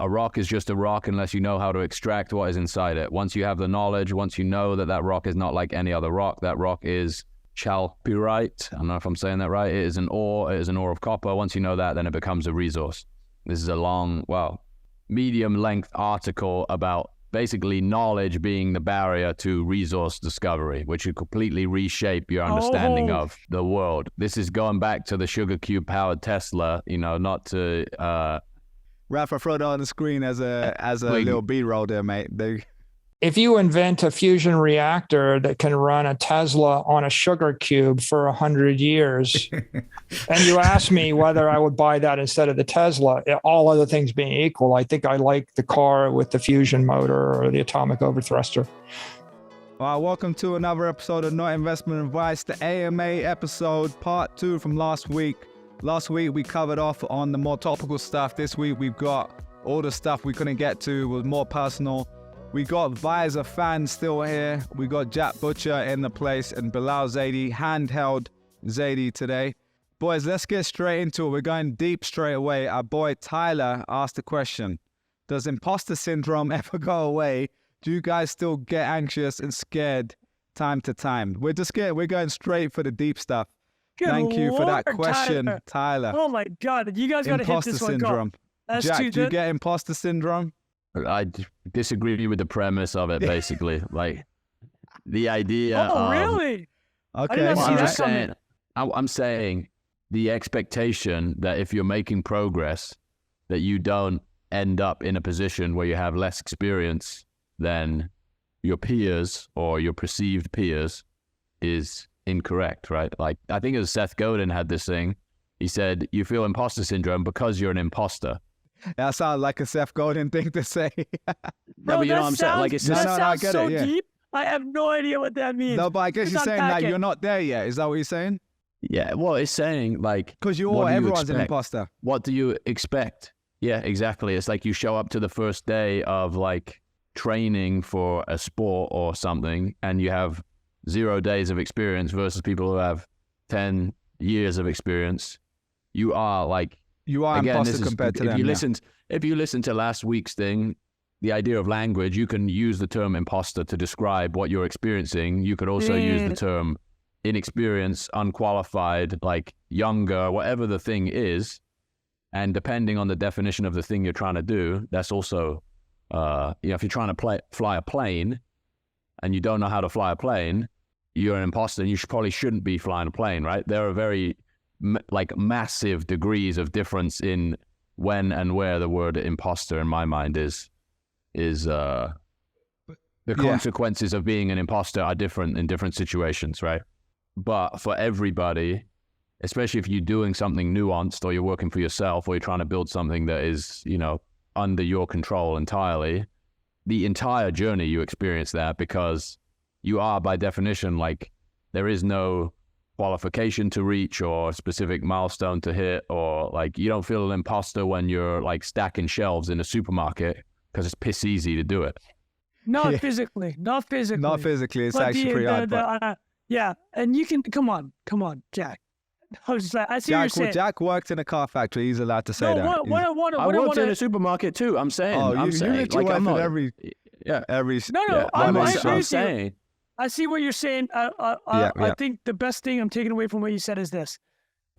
a rock is just a rock unless you know how to extract what is inside it. Once you have the knowledge, once you know that that rock is not like any other rock, that rock is chalcopyrite. I don't know if I'm saying that right. It is an ore of copper. Once you know that, then it becomes a resource. This is a long, medium-length article about basically knowledge being the barrier to resource discovery, which would completely reshape your understanding of the world. This is going back to the sugar cube powered Tesla, not to Rafa, throw that on the screen as a little B-roll there, mate. If you invent a fusion reactor that can run a Tesla on a sugar cube for 100 years, and you ask me whether I would buy that instead of the Tesla, all other things being equal, I think I like the car with the fusion motor or the atomic overthruster. Well, welcome to another episode of Not Investment Advice, the AMA episode, part 2 from last week. Last week, we covered off on the more topical stuff. This week, we've got all the stuff we couldn't get to, was more personal. We got Visor Fan still here. We got Jack Butcher in the place and Bilal Zaidi, handheld Zaidi today. Boys, let's get straight into it. We're going deep straight away. Our boy Tyler asked the question, does imposter syndrome ever go away? Do you guys still get anxious and scared time to time? We're just scared. We're going straight for the deep stuff. Thank you for that question, Tyler. Oh my God, you guys got to hit this one. Imposter syndrome. Jack, do you get imposter syndrome? I disagree with the premise of it, basically. Like, the idea really? Okay. I'm saying the expectation that if you're making progress, that you don't end up in a position where you have less experience than your peers or your perceived peers is incorrect, right? Like, I think it was Seth Godin had this thing. He said, you feel imposter syndrome because you're an imposter. That sounds like a Seth Godin thing to say. Bro, but you know what I'm saying? Like, it's just, I get so it, yeah. deep. I have no idea what that means. No, but I guess you're saying like you're not there yet. Is that what you're saying? Yeah, well, it's saying like, because everyone's an imposter. What do you expect? Yeah, exactly. It's like you show up to the first day of like training for a sport or something, and you have 0 days of experience versus people who have 10 years of experience. You are like, imposter compared to them. If you listen to last week's thing, the idea of language, you can use the term imposter to describe what you're experiencing. You could also use the term inexperienced, unqualified, like younger, whatever the thing is. And depending on the definition of the thing you're trying to do, that's also, if you're trying to fly a plane and you don't know how to fly a plane, you're an imposter and you probably shouldn't be flying a plane, right? There are very massive degrees of difference in when and where the word imposter in my mind is the consequences of being an imposter are different in different situations, right? But for everybody, especially if you're doing something nuanced or you're working for yourself or you're trying to build something that is, under your control entirely, the entire journey you experience that because you are by definition, like, there is no qualification to reach or specific milestone to hit, or like you don't feel an imposter when you're like stacking shelves in a supermarket because it's piss easy to do it. Not physically. It's actually pretty hard. Yeah, and you can come on, Jack. I see what you're saying. Jack worked in a car factory. He's allowed to say that. I worked in a supermarket too. I'm saying. I'm saying. I'm saying. I see what you're saying. I think the best thing I'm taking away from what you said is this.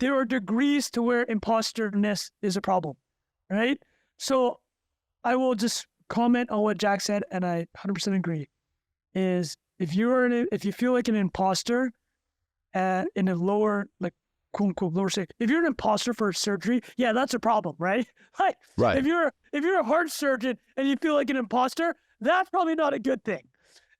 There are degrees to where imposterness is a problem, right? So I will just comment on what Jack said, and I 100% agree, is if you feel like an imposter in a lower, like, quote unquote, lower state, if you're an imposter for surgery, yeah, that's a problem, right? Like, right. If you're a heart surgeon and you feel like an imposter, that's probably not a good thing.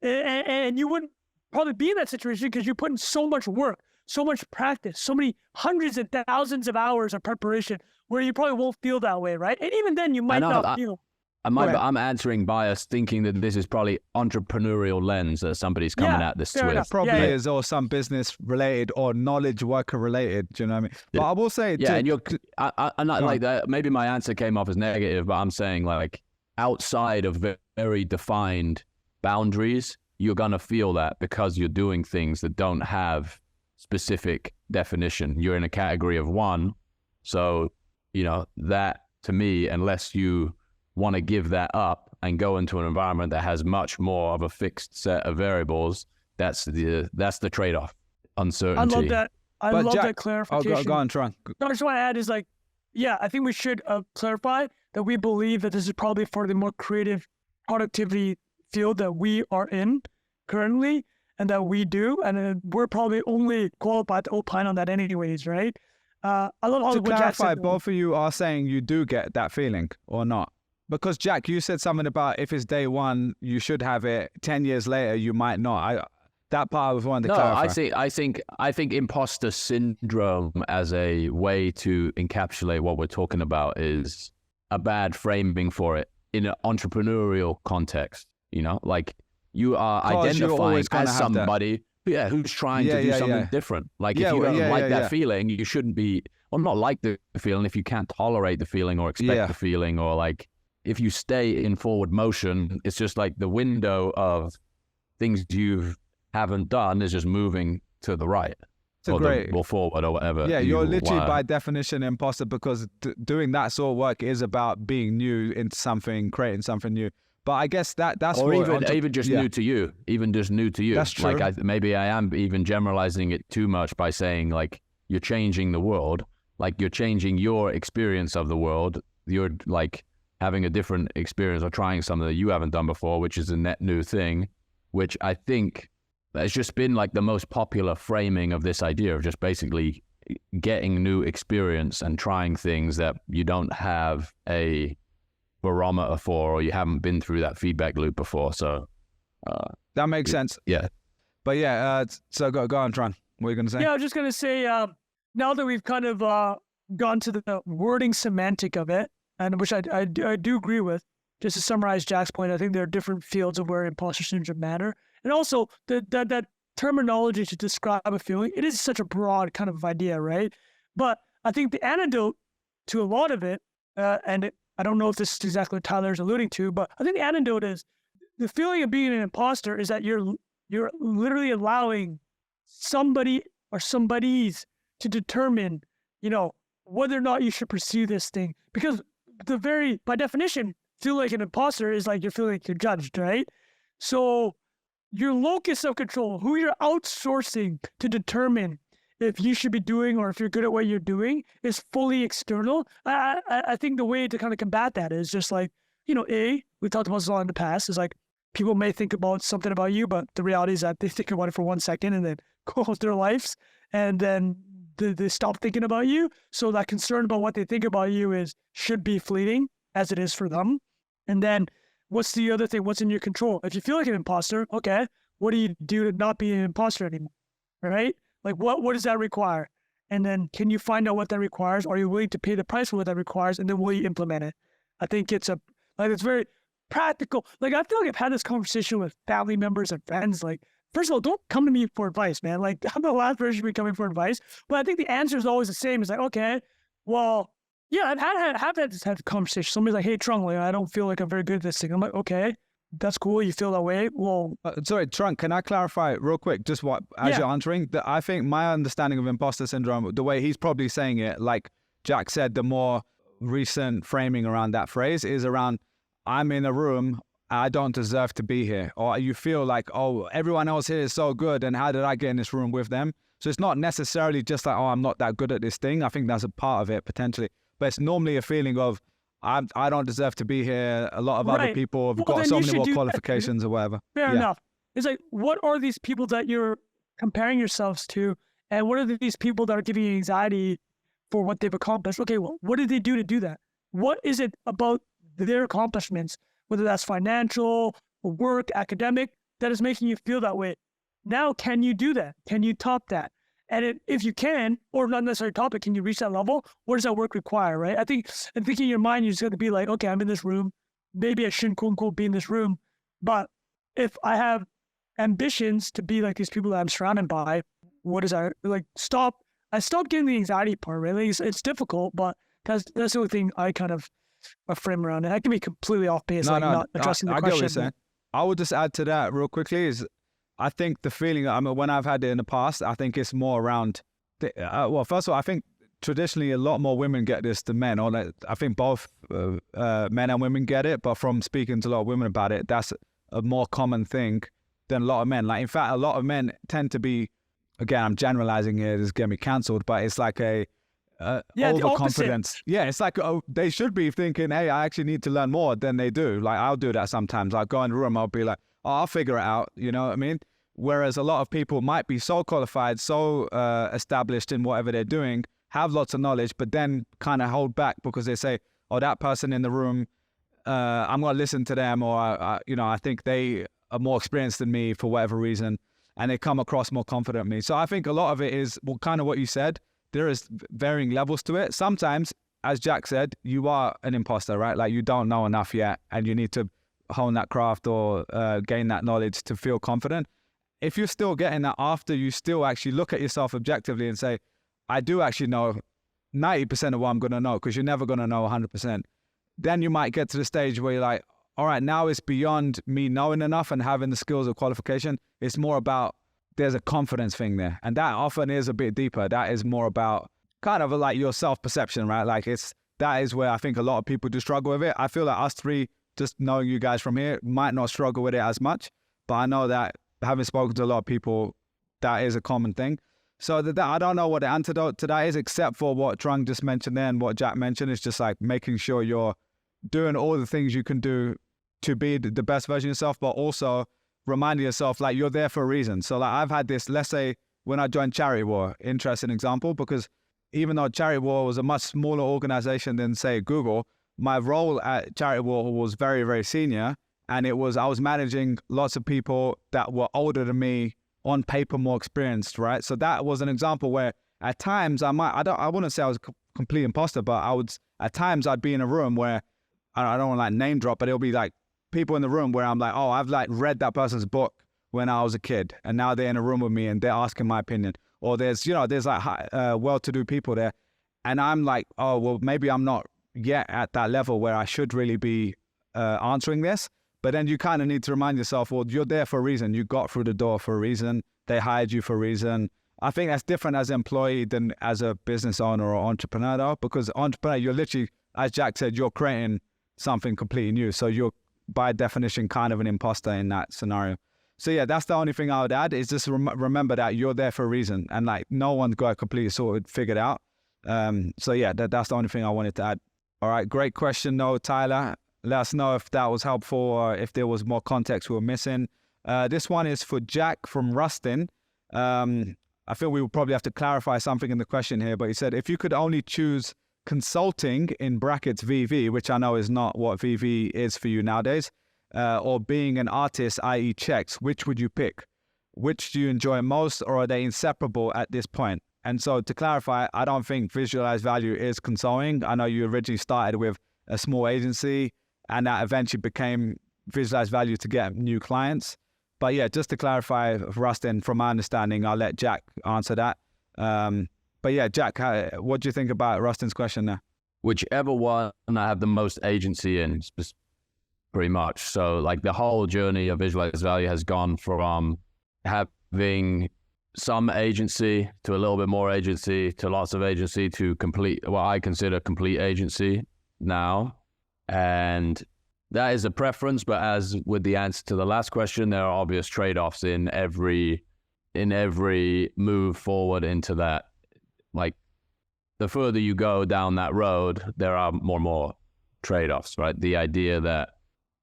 And you wouldn't probably be in that situation because you put in so much work, so much practice, so many hundreds and thousands of hours of preparation where you probably won't feel that way, right? And even then you might not feel. I'm answering bias thinking that this is probably entrepreneurial lens that somebody's coming at this with. Probably is, or some business related or knowledge worker related. Do you know what I mean? But I will say, I'm not like that. Maybe my answer came off as negative, but I'm saying like outside of very defined boundaries, you're going to feel that because you're doing things that don't have specific definition. You're in a category of one. So, that to me, unless you want to give that up and go into an environment that has much more of a fixed set of variables, that's the trade-off. Uncertainty. I love that. I love that clarification. Oh, go on, Trung. No, I just want to add is like, yeah, I think we should clarify that we believe that this is probably for the more creative productivity field that we are in currently and that we do. And we're probably only qualified to opine on that anyways, right? I love how to clarify, both of you are saying you do get that feeling or not? Because Jack, you said something about if it's day one, you should have it. 10 years later, you might not. That part I was wanting to clarify. I think imposter syndrome as a way to encapsulate what we're talking about is a bad framing for it in an entrepreneurial context. You know, like you are identifying as somebody who's trying to do something different. Like if you don't like that feeling, you shouldn't be, or not like the feeling if you can't tolerate the feeling or expect the feeling, or like if you stay in forward motion, it's just like the window of things you haven't done is just moving to the right or forward or whatever. Yeah, you're literally by definition imposter, because doing that sort of work is about being new into something, creating something new. But I guess that's or even just new to you, even just new to you. That's true. Like maybe I am even generalizing it too much by saying like you're changing the world, like you're changing your experience of the world. You're like having a different experience or trying something that you haven't done before, which is a net new thing, which I think it's just been like the most popular framing of this idea of just basically getting new experience and trying things that you don't have a barometer for, or you haven't been through that feedback loop before. So that makes sense. Yeah. But so go on, Trung. What are you going to say? Yeah, I was just going to say, now that we've kind of gone to the wording semantic of it, and which I do agree with, just to summarize Jack's point, I think there are different fields of where imposter syndrome matter. And also that terminology to describe a feeling, it is such a broad kind of idea, right? But I think the antidote to a lot of it, I don't know if this is exactly what Tyler's alluding to, but I think the antidote is the feeling of being an imposter is that you're literally allowing somebody or somebodies to determine, whether or not you should pursue this thing. Because by definition, feel like an imposter is like you're feeling like you're judged, right? So your locus of control, who you're outsourcing to determine if you should be doing or if you're good at what you're doing, is fully external. I think the way to kind of combat that is just like, we talked about this a lot in the past, is like people may think about something about you, but the reality is that they think about it for 1 second and then go with their lives, and then they stop thinking about you. So that concern about what they think about you should be fleeting, as it is for them. And then what's the other thing? What's in your control? If you feel like an imposter, okay, what do you do to not be an imposter anymore? Right? Like what does that require? And then can you find out what that requires? Are you willing to pay the price for what that requires? And then will you implement it? I think it's very practical. Like I feel like I've had this conversation with family members and friends. Like, first of all, don't come to me for advice, man. Like I'm the last person to be coming for advice. But I think the answer is always the same. It's like, okay, well, yeah, I've had this conversation. Somebody's like, hey, Trung, I don't feel like I'm very good at this thing. I'm like, okay, that's cool. You feel that way. Well, sorry, Trung, can I clarify real quick? Just you're answering, I think my understanding of imposter syndrome, the way he's probably saying it, like Jack said, the more recent framing around that phrase is around, I'm in a room, I don't deserve to be here. Or you feel like, oh, everyone else here is so good, and how did I get in this room with them? So it's not necessarily just like, oh, I'm not that good at this thing. I think that's a part of it, potentially. But it's normally a feeling of, I don't deserve to be here. A lot of other people have got so many more qualifications or whatever. Fair enough. It's like, what are these people that you're comparing yourselves to? And what are these people that are giving you anxiety for what they've accomplished? Okay, well, what did they do to do that? What is it about their accomplishments, whether that's financial, or work, academic, that is making you feel that way? Now, can you do that? Can you top that? And if you can, or not necessarily top it, can you reach that level? What does that work require, right? I think in your mind, you just got to be like, okay, I'm in this room. Maybe I shouldn't quote unquote be in this room. But if I have ambitions to be like these people that I'm surrounded by, what is I stop getting the anxiety part, really. It's difficult, but that's the only thing I kind of frame around it. I can be completely off base, not addressing the question. I get what you're saying. I would just add to that real quickly is, I think the feeling, when I've had it in the past, I think it's more around, well, first of all, I think traditionally a lot more women get this than men, or I think both men and women get it, but from speaking to a lot of women about it, that's a more common thing than a lot of men. Like, in fact, a lot of men tend to be, again, I'm generalizing here, this is going to be cancelled, but it's like a overconfidence. Yeah, it's like, they should be thinking, hey, I actually need to learn more than they do. Like, I'll do that sometimes. I'll go in the room, I'll be like, oh, I'll figure it out, you know what I mean? Whereas a lot of people might be so qualified, so established in whatever they're doing, have lots of knowledge, but then kind of hold back because they say, oh, that person in the room, I'm going to listen to them, or, I think they are more experienced than me for whatever reason, and they come across more confident than me. So I think a lot of it is, well, kind of what you said. There is varying levels to it. Sometimes, as Jack said, you are an imposter, right? Like, you don't know enough yet, and you need to hone that craft or gain that knowledge to feel confident. If you're still getting that after you still actually look at yourself objectively and say, I do actually know 90% of what I'm going to know, because you're never going to know 100%. Then you might get to the stage where you're like, all right, now it's beyond me knowing enough and having the skills or qualification. It's more about, there's a confidence thing there. And that often is a bit deeper. That is more about kind of like your self-perception, right? Like, that is where I think a lot of people do struggle with it. I feel like us three, just knowing you guys from here, might not struggle with it as much. But I know that having spoken to a lot of people, that is a common thing. So I don't know what the antidote to that is, except for what Trung just mentioned there and what Jack mentioned. It's just like making sure you're doing all the things you can do to be the best version of yourself, but also reminding yourself, like, you're there for a reason. So, like, I've had this, let's say when I joined Charity War, interesting example, because even though Charity War was a much smaller organization than, say, Google, my role at Charity War was very, very senior. And I was managing lots of people that were older than me, on paper more experienced, right? So that was an example where at times I wouldn't say I was a complete imposter, but at times I'd be in a room where, I don't want to like name drop, but it'll be like people in the room where I'm like, oh, I've like read that person's book when I was a kid, and now they're in a room with me and they're asking my opinion. Or there's like well-to-do people there, and I'm like, oh, well, maybe I'm not yet at that level where I should really be answering this. But then you kind of need to remind yourself, well, you're there for a reason. You got through the door for a reason. They hired you for a reason. I think that's different as an employee than as a business owner or entrepreneur, though, because entrepreneur, you're literally, as Jack said, you're creating something completely new. So you're, by definition, kind of an imposter in that scenario. So yeah, that's the only thing I would add, is just remember that you're there for a reason, and like, no one's got it completely sorted, figured out. So yeah, that's the only thing I wanted to add. All right, great question though, Tyler. Let us know if that was helpful or if there was more context we were missing. This one is for Jack from Rustin. I feel we will probably have to clarify something in the question here, but he said, if you could only choose consulting, in brackets VV, which I know is not what VV is for you nowadays, or being an artist, i.e. checks, which would you pick? Which do you enjoy most, or are they inseparable at this point? And so to clarify, I don't think visualized value is consulting. I know you originally started with a small agency, and that eventually became visualized value to get new clients. But yeah, just to clarify, Rustin, from my understanding, I'll let Jack answer that. But yeah, Jack, what do you think about Rustin's question there? Whichever one I have the most agency in, pretty much. So like the whole journey of visualized value has gone from having some agency to a little bit more agency to lots of agency to complete, what I consider complete agency now. And that is a preference, but as with the answer to the last question, there are obvious trade-offs in every move forward into that. Like, the further you go down that road, there are more and more trade-offs, right? The idea that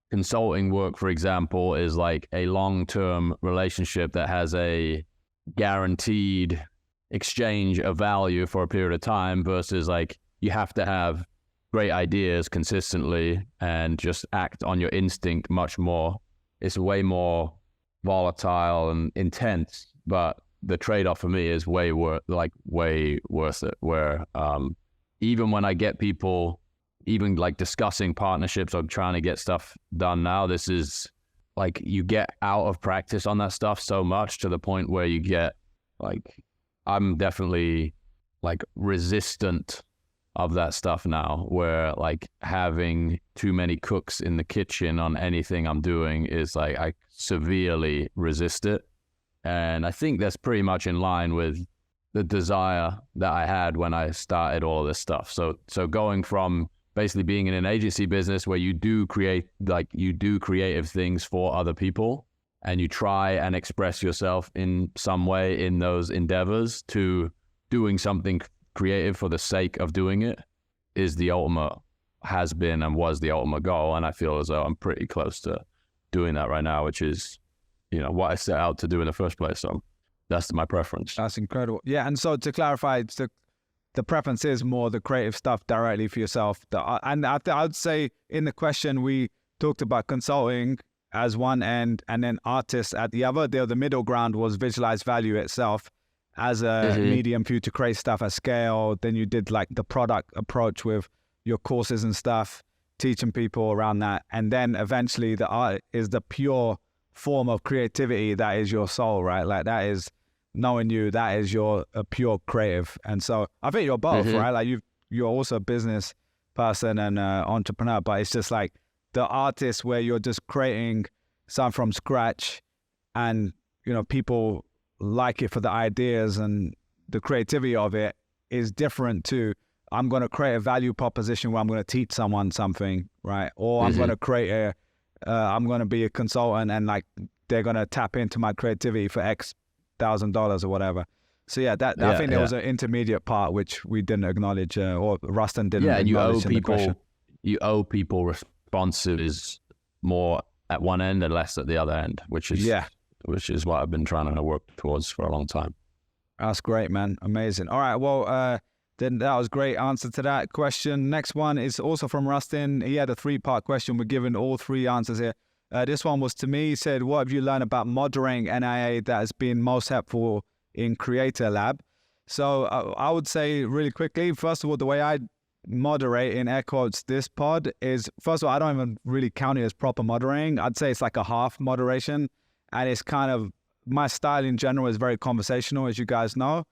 consulting work, for example, is like a long-term relationship that has a guaranteed exchange of value for a period of time, versus like you have to have great ideas consistently and just act on your instinct much more. It's way more volatile and intense, but the trade-off for me is way worth it. Where even when I get people, even like discussing partnerships or trying to get stuff done now, this is like, you get out of practice on that stuff so much to the point where you get like, I'm definitely like resistant of that stuff now, where like having too many cooks in the kitchen on anything I'm doing is like, I severely resist it. And I think that's pretty much in line with the desire that I had when I started all of this stuff. So going from basically being in an agency business where you do creative things for other people and you try and express yourself in some way in those endeavors, to doing something creative for the sake of doing it, is the ultimate, has been and was the ultimate goal. And I feel as though I'm pretty close to doing that right now, which is, what I set out to do in the first place. So that's my preference. That's incredible. Yeah. And so to clarify, the preference is more the creative stuff directly for yourself. And I would say in the question, we talked about consulting as one end and then artists at the other. The middle ground was visualized value itself as a medium for you to create stuff at scale. Then you did like the product approach with your courses and stuff, teaching people around that. And then eventually the art is the pure form of creativity that is your soul, right? Like that is knowing you, that is your pure creative. And so I think you're both, right? Like you're also a business person and entrepreneur, but it's just like the artist where you're just creating something from scratch and, people like it for the ideas and the creativity of it is different to, I'm going to create a value proposition where I'm going to teach someone something, right? Or I'm going to create I'm going to be a consultant and like they're going to tap into my creativity for X $1,000 or whatever. So yeah, I think there was an intermediate part which we didn't acknowledge, or Rustin didn't acknowledge in the question. You owe people responses more at one end and less at the other end, which is what I've been trying to work towards for a long time. That's great, man. Amazing. All right, well, then that was a great answer to that question. Next one is also from Rustin. He had a 3-part question. We're giving all 3 answers here. This one was to me. He said, what have you learned about moderating NIA that has been most helpful in Creator Lab? So I would say really quickly, first of all, the way I moderate, in air quotes, this pod is, first of all, I don't even really count it as proper moderating. I'd say it's like a half moderation. And it's kind of, my style in general is very conversational, as you guys know.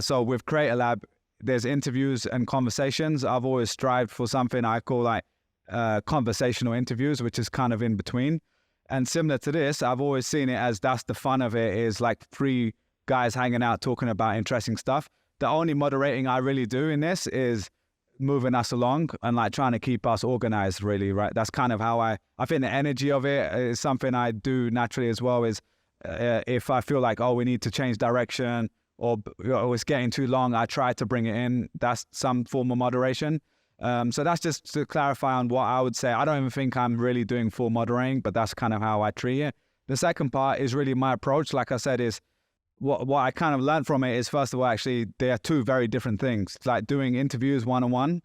So with Creator Lab, there's interviews and conversations. I've always strived for something I call like conversational interviews, which is kind of in between. And similar to this, I've always seen it as that's the fun of it, is like 3 guys hanging out talking about interesting stuff. The only moderating I really do in this is moving us along and like trying to keep us organized, really, right? That's kind of how I think the energy of it is something I do naturally as well, is if I feel like, we need to change direction or it's getting too long, I try to bring it in. That's some form of moderation. So that's just to clarify on what I would say. I don't even think I'm really doing full moderating, but that's kind of how I treat it. The second part is really my approach. Like I said, is what I kind of learned from it is, first of all, actually, they are 2 very different things. It's like doing interviews one-on-one.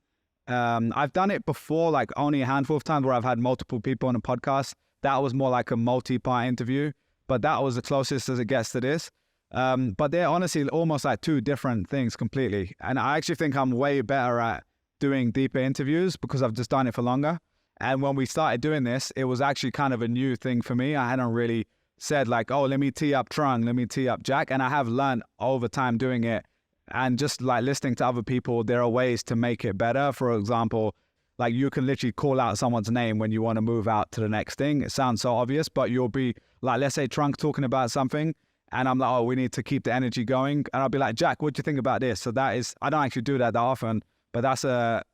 I've done it before, like only a handful of times where I've had multiple people on a podcast. That was more like a multi-part interview, but that was the closest as it gets to this. But they're honestly almost like 2 different things completely. And I actually think I'm way better at doing deeper interviews because I've just done it for longer. And when we started doing this, it was actually kind of a new thing for me. I hadn't really said like, let me tee up Trung, let me tee up Jack. And I have learned over time doing it and just like listening to other people, there are ways to make it better. For example, like you can literally call out someone's name when you want to move out to the next thing. It sounds so obvious, but you'll be like, let's say Trung talking about something. And I'm like, we need to keep the energy going. And I'll be like, Jack, what do you think about this? So that is, I don't actually do that often, but that's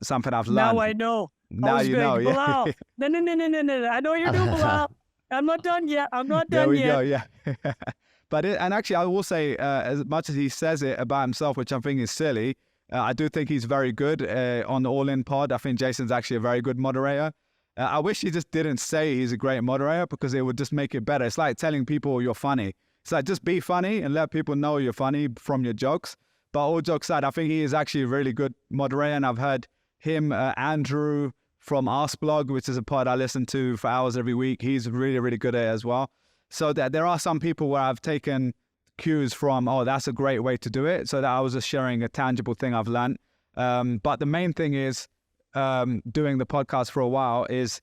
something I've learned. Now I know. Now you know, yeah. Bilal. No. I know you're doing, Bilal. I'm not done yet. There we go, yeah. But and actually, I will say, as much as he says it about himself, which I think is silly, I do think he's very good on the All In pod. I think Jason's actually a very good moderator. I wish he just didn't say he's a great moderator because it would just make it better. It's like telling people you're funny. It's like, just be funny and let people know you're funny from your jokes. But all jokes aside, I think he is actually a really good moderator. And I've heard him, Andrew from Askblog, which is a pod I listen to for hours every week. He's really, really good at it as well. So that there are some people where I've taken cues from, that's a great way to do it. So that I was just sharing a tangible thing I've learned. But the main thing is doing the podcast for a while is,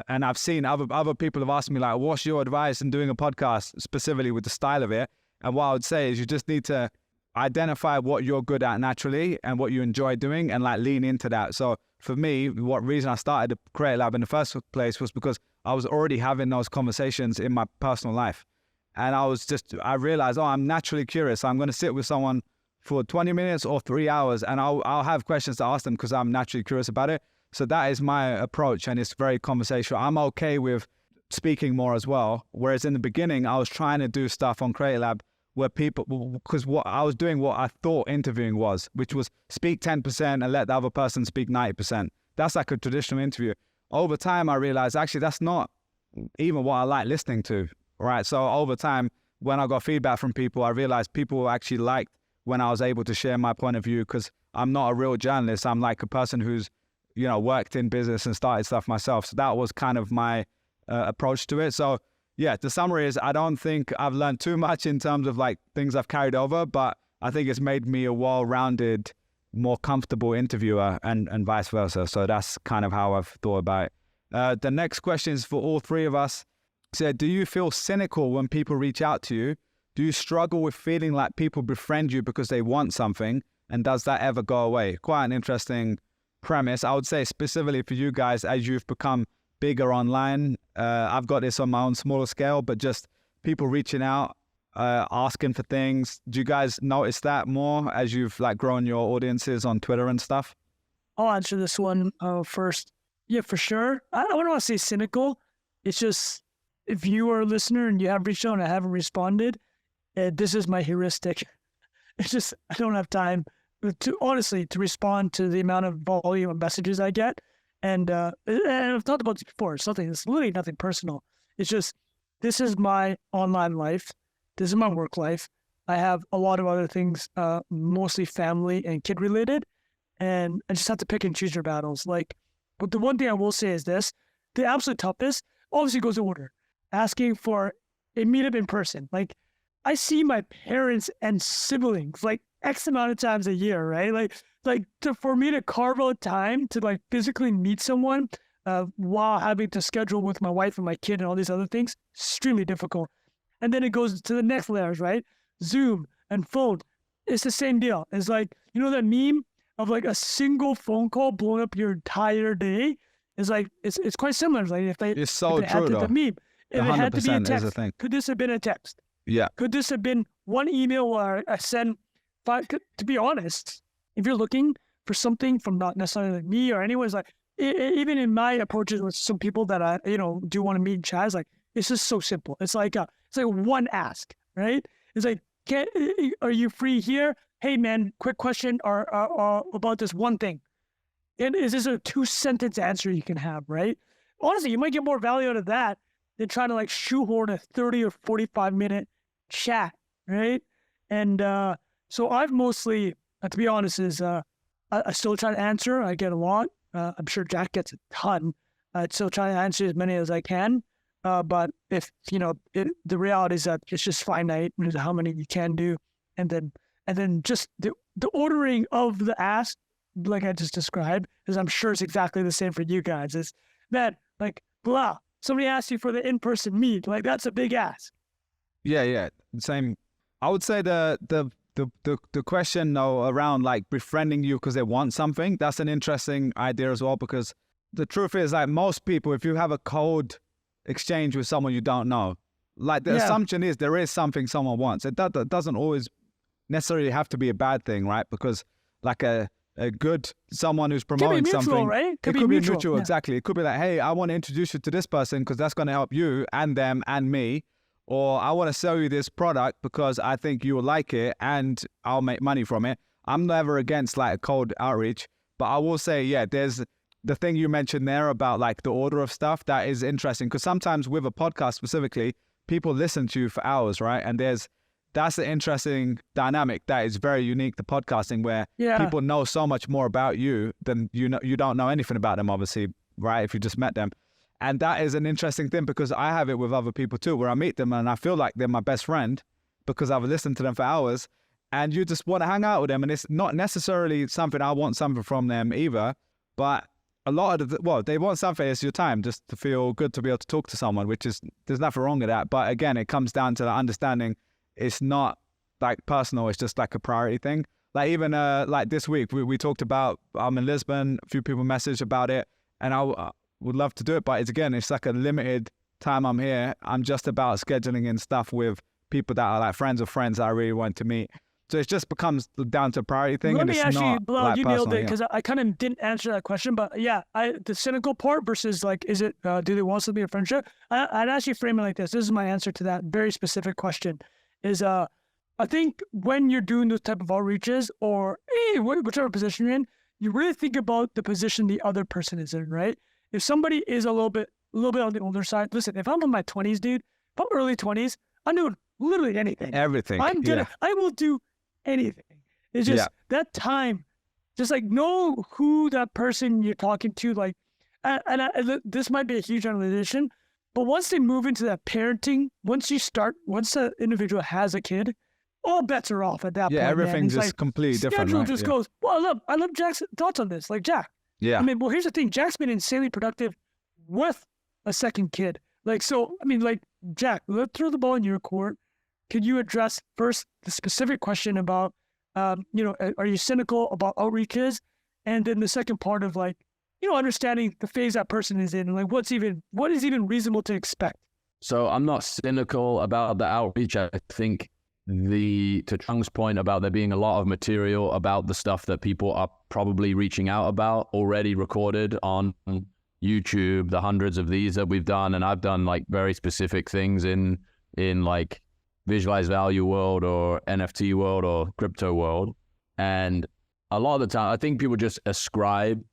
and I've seen other people have asked me like, what's your advice in doing a podcast specifically with the style of it? And what I would say is you just need to identify what you're good at naturally and what you enjoy doing and like lean into that. So for me, what reason I started the Creator Lab in the first place was because I was already having those conversations in my personal life. And I realized, I'm naturally curious. I'm going to sit with someone for 20 minutes or 3 hours, and I'll have questions to ask them because I'm naturally curious about it. So that is my approach, and it's very conversational. I'm okay with speaking more as well. Whereas in the beginning, I was trying to do stuff on Creative Lab where because what I was doing, what I thought interviewing was, which was speak 10% and let the other person speak 90%. That's like a traditional interview. Over time, I realized actually that's not even what I like listening to, right? So over time, when I got feedback from people, I realized people actually liked when I was able to share my point of view, because I'm not a real journalist. I'm like a person who's, worked in business and started stuff myself. So that was kind of my approach to it. So yeah, the summary is I don't think I've learned too much in terms of like things I've carried over, but I think it's made me a well-rounded, more comfortable interviewer and vice versa. So that's kind of how I've thought about it. The next question is for all three of us. Said, do you feel cynical when people reach out to you? Do you struggle with feeling like people befriend you because they want something? And does that ever go away? Quite an interesting premise. I would say specifically for you guys, as you've become bigger online, I've got this on my own smaller scale, but just people reaching out, asking for things. Do you guys notice that more as you've like grown your audiences on Twitter and stuff? I'll answer this one first. Yeah, for sure. I don't want to say cynical. It's just, if you are a listener and you have reached out and I haven't responded, this is my heuristic. It's just, I don't have time to respond to the amount of volume of messages I get. And I've talked about this before. It's literally nothing personal. It's just, this is my online life. This is my work life. I have a lot of other things, mostly family and kid related. And I just have to pick and choose your battles. But the one thing I will say is this: the absolute toughest obviously goes in order. Asking for a meetup in person. I see my parents and siblings X amount of times a year, right? For me to carve out time to physically meet someone while having to schedule with my wife and my kid and all these other things, extremely difficult. And then it goes to the next layers, right? Zoom and phone. It's the same deal. It's that meme of a single phone call blowing up your entire day? It's quite similar. It's so true though. The meme. If it had to be a 100% is a thing. Could this have been a text? Yeah. Could this have been one email where I send five? To be honest, if you're looking for something from not necessarily me or anyone, even in my approaches with some people that I do want to meet and chat, it's just so simple. It's like one ask, right? It's are you free here? Hey man, quick question or about this one thing. And is this a 2-sentence answer you can have, right? Honestly, you might get more value out of that than trying to shoehorn a 30 or 45-minute chat, right? And so I've mostly, to be honest, I still try to answer. I get a lot. I'm sure Jack gets a ton. I still try to answer as many as I can. But if, the reality is that it's just finite with how many you can do. And then just the ordering of the ask, like I just described, is I'm sure it's exactly the same for you guys. Is that blah, somebody asks you for the in-person meet, that's a big ask. Yeah. Same. I would say the question though around befriending you because they want something, that's an interesting idea as well, because the truth is most people, if you have a cold exchange with someone you don't know, assumption is there is something someone wants. It doesn't always necessarily have to be a bad thing, right? Because a good someone who's promoting mutual, something, right? It could be mutual, yeah. Exactly. It could be hey, I want to introduce you to this person because that's going to help you and them and me. Or I want to sell you this product because I think you will like it and I'll make money from it. I'm never against a cold outreach, but I will say, yeah, there's the thing you mentioned there about the order of stuff. That is interesting because sometimes with a podcast specifically, people listen to you for hours, right? And that's an interesting dynamic that is very unique to podcasting, where people know so much more about you than you don't know anything about them, obviously, right? If you just met them. And that is an interesting thing because I have it with other people too, where I meet them and I feel like they're my best friend because I've listened to them for hours and you just want to hang out with them. And it's not necessarily something I want something from them either, but a lot of they want something. It's your time just to feel good to be able to talk to someone, there's nothing wrong with that. But again, it comes down to the understanding it's not personal, it's just a priority thing. Even this week, we talked about, I'm in Lisbon, a few people messaged about it, and I would love to do it, but it's a limited time I'm here. I'm just about scheduling in stuff with people that are friends of friends that I really want to meet. So it just becomes down to a priority thing. Let and me it's actually, not Bilal, like you nailed personal, it because I kind of didn't answer that question. But yeah, the cynical part versus like, is it, do they want something in friendship? I'd actually frame it like this. This is my answer to that very specific question is, I think when you're doing those type of outreaches or whichever position you're in, you really think about the position the other person is in, right? If somebody is a little bit on the older side, listen, if I'm in my 20s, dude, if I'm early 20s, I'm doing literally anything. Everything. I will do anything. It's just that time, just like know who that person you're talking to, like, and this might be a huge generalization, but once they move into that parenting, once the individual has a kid, all bets are off at that point. Yeah, everything's just like, completely different. Schedule just goes, well, I love Jack's thoughts on this. Like, Jack. Yeah. I mean, well, here's the thing. Jack's been insanely productive with a second kid. Like, so, I mean, like, Jack, let's throw the ball in your court. Could you address first the specific question about, are you cynical about outreaches? And then the second part of like, understanding the phase that person is in and like what is even reasonable to expect. So I'm not cynical about the outreach. I think to Chung's point about there being a lot of material about the stuff that people are probably reaching out about already recorded on YouTube, the hundreds of these that we've done. And I've done like very specific things in like visualized value world or NFT world or crypto world. And a lot of the time, I think people just ascribe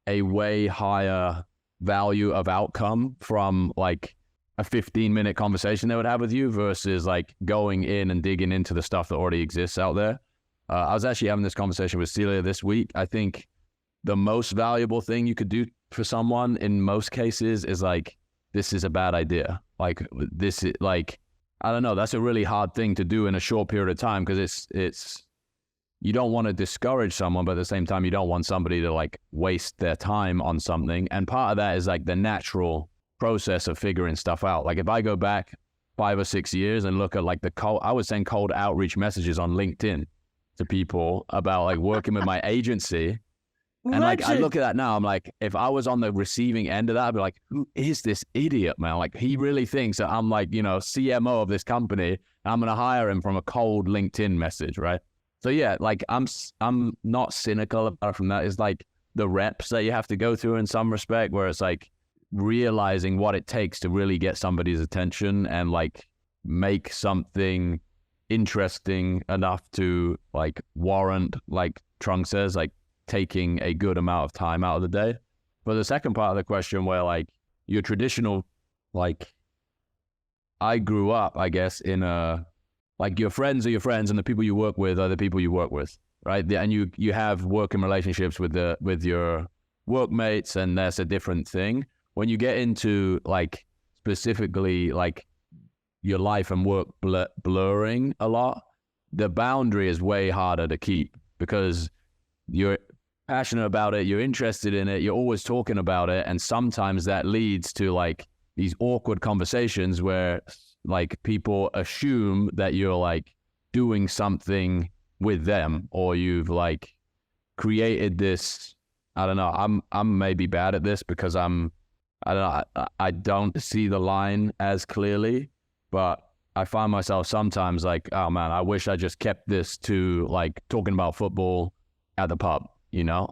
a way higher value of outcome from like a 15-minute conversation they would have with you versus like going in and digging into the stuff that already exists out there. I was actually having this conversation with Celia this week. I think the most valuable thing you could do for someone in most cases is like, this is a bad idea. Like this is like, I don't know, that's a really hard thing to do in a short period of time because it's you don't want to discourage someone, but at the same time, you don't want somebody to like waste their time on something. And part of that is like the natural process of figuring stuff out. Like if I go back 5 or 6 years and look at like I would send cold outreach messages on LinkedIn to people about like working with my agency. And like, I look at that now, I'm like, if I was on the receiving end of that, I'd be like, who is this idiot, man? Like, he really thinks that I'm like, CMO of this company, and I'm going to hire him from a cold LinkedIn message, right? So yeah, like, I'm not cynical about from that. It's like the reps that you have to go through in some respect, where it's like realizing what it takes to really get somebody's attention and like make something interesting enough to like warrant, like Trung says, like, taking a good amount of time out of the day. But the second part of the question where like your traditional, like I grew up, I guess, in a, like your friends are your friends and the people you work with are the people you work with, right? And you have working relationships with your workmates and that's a different thing. When you get into like specifically like your life and work blurring a lot, the boundary is way harder to keep because you're passionate about it, you're interested in it, you're always talking about it, and sometimes that leads to like these awkward conversations where like people assume that you're like doing something with them or you've like created this, I don't know, I'm maybe bad at this because I don't see the line as clearly, but I find myself sometimes like, oh man, I wish I just kept this to like talking about football at the pub.